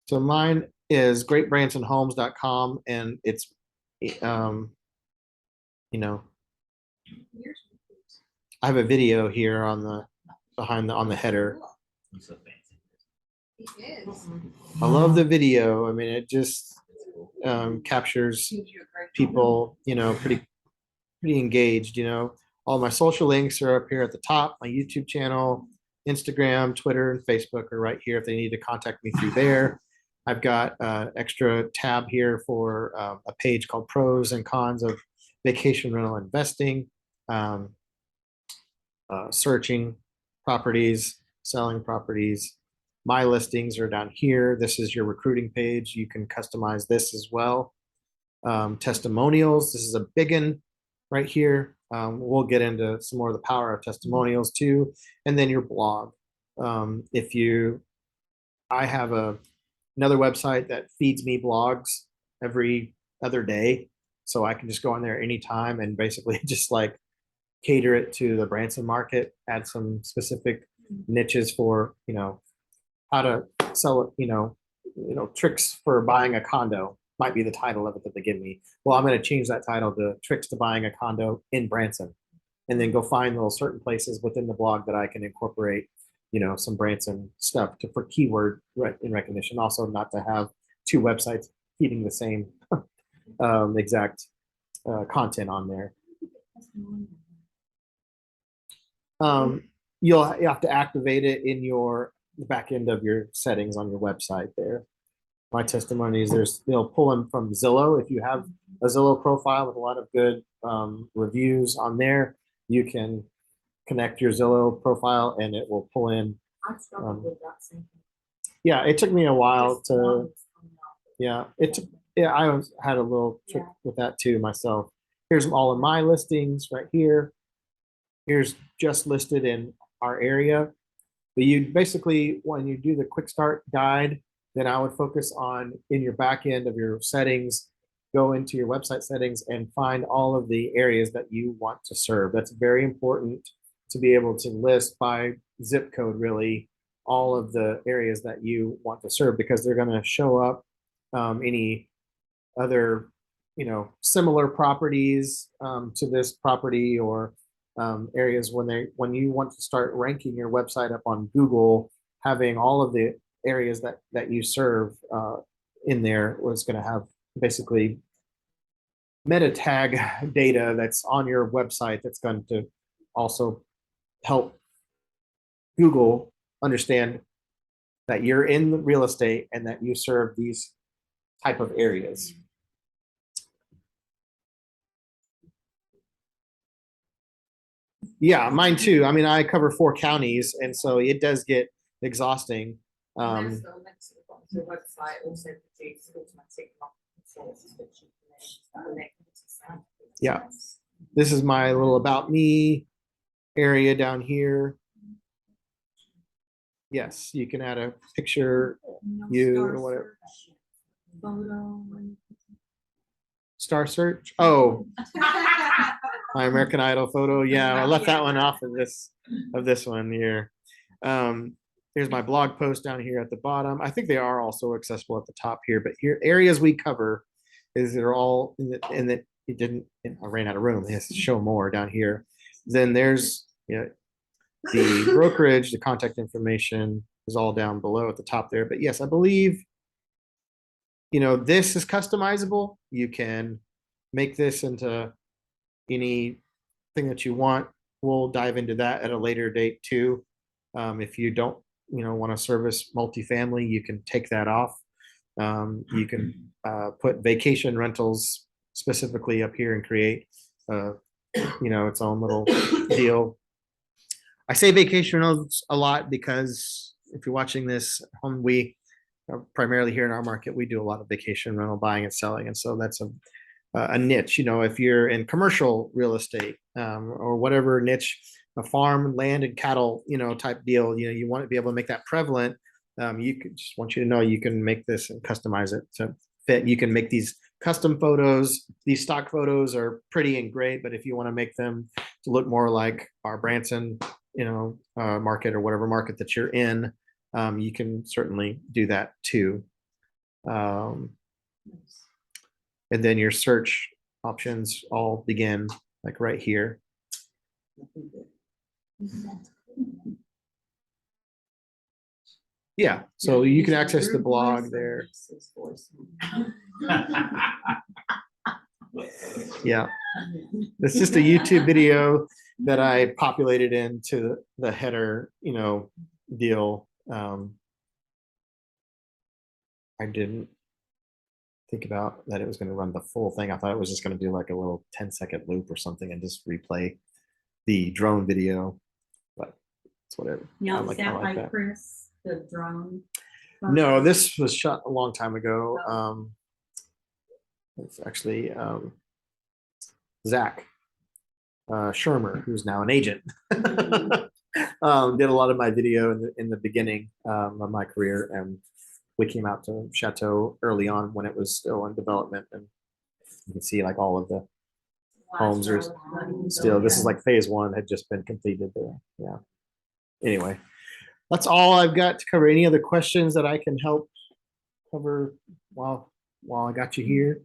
So mine is greatbransonhomes.com, and it's, I have a video here on the on the header. It's so fancy. It is. I love the video. I mean, it just captures people, pretty engaged. All my social links are up here at the top. My YouTube channel, Instagram, Twitter, and Facebook are right here if they need to contact me through there. I've got extra tab here for a page called Pros and Cons of Vacation Rental Investing, searching properties, selling properties. My listings are down here. This is your recruiting page. You can customize this as well. Testimonials. This is a big one right here. We'll get into some more of the power of testimonials too. And then your blog. I have another website that feeds me blogs every other day. So I can just go on there anytime and basically just like cater it to the Branson market, add some specific niches for, how to sell it, tricks for buying a condo might be the title of it that they give me. Well, I'm going to change that title to tricks to buying a condo in Branson, and then go find those certain places within the blog that I can incorporate, some Branson stuff for keyword in recognition. Also, not to have two websites feeding the same exact content on there. You have to activate it in the back end of your settings on your website there. My testimonies, they'll pull them from Zillow. If you have a Zillow profile with a lot of good reviews on there, you can connect your Zillow profile and it will pull in. I struggled with that same thing. Yeah, it took me a while Just to, one coming up. I had a little trick with that too myself. Here's all of my listings right here. Here's just listed in our area. But you basically, when you do the quick start guide, then I would focus on in your back end of your settings, go into your website settings and find all of the areas that you want to serve. That's very important to be able to list by zip code, really, all of the areas that you want to serve, because they're going to show up any other, similar properties to this property, or areas when you want to start ranking your website up on Google, having all of the areas that you serve in there was going to have basically meta tag data that's on your website that's going to also help Google understand that you're in real estate and that you serve these type of areas. Yeah, mine too. I mean, I cover 4 counties, and so it does get exhausting. And there's the links to the bottom of the website also produce automatic marketing sources, which you can use that link to site. Yeah. This is my little about me area down here. Yes, you can add a picture, you or whatever. Star search. Oh, my American Idol photo. Yeah, I left that one off of this one here. Here's my blog post down here at the bottom. I think they are also accessible at the top here, but here areas we cover is they're all in that it didn't. I ran out of room. It has to show more down here. Then there's the brokerage, the contact information is all down below at the top there. But yes, I believe this is customizable. You can make this into anything that you want. We'll dive into that at a later date too. If you don't, want to service multifamily, you can take that off. You can put vacation rentals specifically up here and create, its own little deal. I say vacation rentals a lot because if you're watching this home, we primarily here in our market, we do a lot of vacation rental buying and selling. And so that's a niche, if you're in commercial real estate or whatever niche, a farm, land and cattle, type deal, you want to be able to make that prevalent. You could just want you to know you can make this and customize it to fit. You can make these custom photos. These stock photos are pretty and great, but if you want to make them to look more like our Branson, market or whatever market that you're in, you can certainly do that too. And then your search options all begin like right here. Yeah, so you can access the blog there. Yeah, it's just a YouTube video that I populated into the header, deal. I didn't think about that it was going to run the full thing. I thought it was just going to do like a little 10-second loop or something and just replay the drone video, but it's whatever. Now, I is that like by that. Chris, the drone? No, this was shot a long time ago. It's actually Zach Shermer, who's now an agent. Did a lot of my video in the beginning of my career, and we came out to Chateau early on when it was still in development, and You can see like all of the Last homes are row is running, so still, this is yeah. like phase one had just been completed there. Yeah. Anyway, that's all I've got to cover. Any other questions that I can help cover while I got you here?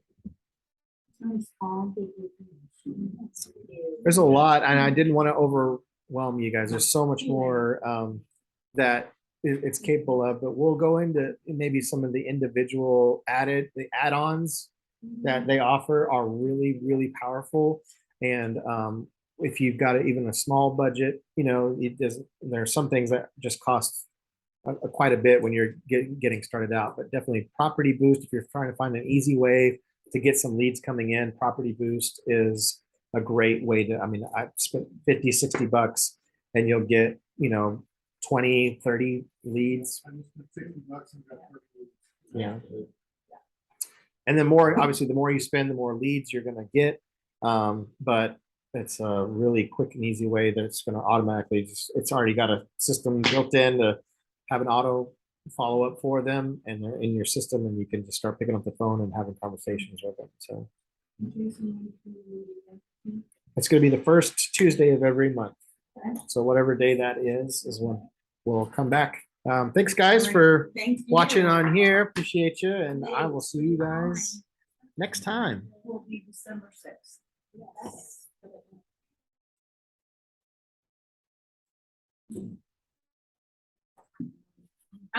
There's a lot, and I didn't want to overwhelm you guys. There's so much more that it's capable of, but we'll go into maybe some of the individual the add-ons that they offer are really, really powerful. And if you've got even a small budget, there are some things that just cost quite a bit when you're getting started out, but definitely Property Boost. If you're trying to find an easy way to get some leads coming in, Property Boost is a great way to, I spent 50, 60 bucks and you'll get, 20, 30 leads. Yeah. And then obviously the more you spend, the more leads you're going to get. But it's a really quick and easy way that it's going to automatically it's already got a system built in to have an auto follow up for them, and they're in your system, and you can just start picking up the phone and having conversations with them. So it's going to be the first Tuesday of every month. So whatever day that is when we'll come back. Thanks guys for watching on here. Appreciate you. And I will see you guys next time. Will be December 6th. Yes.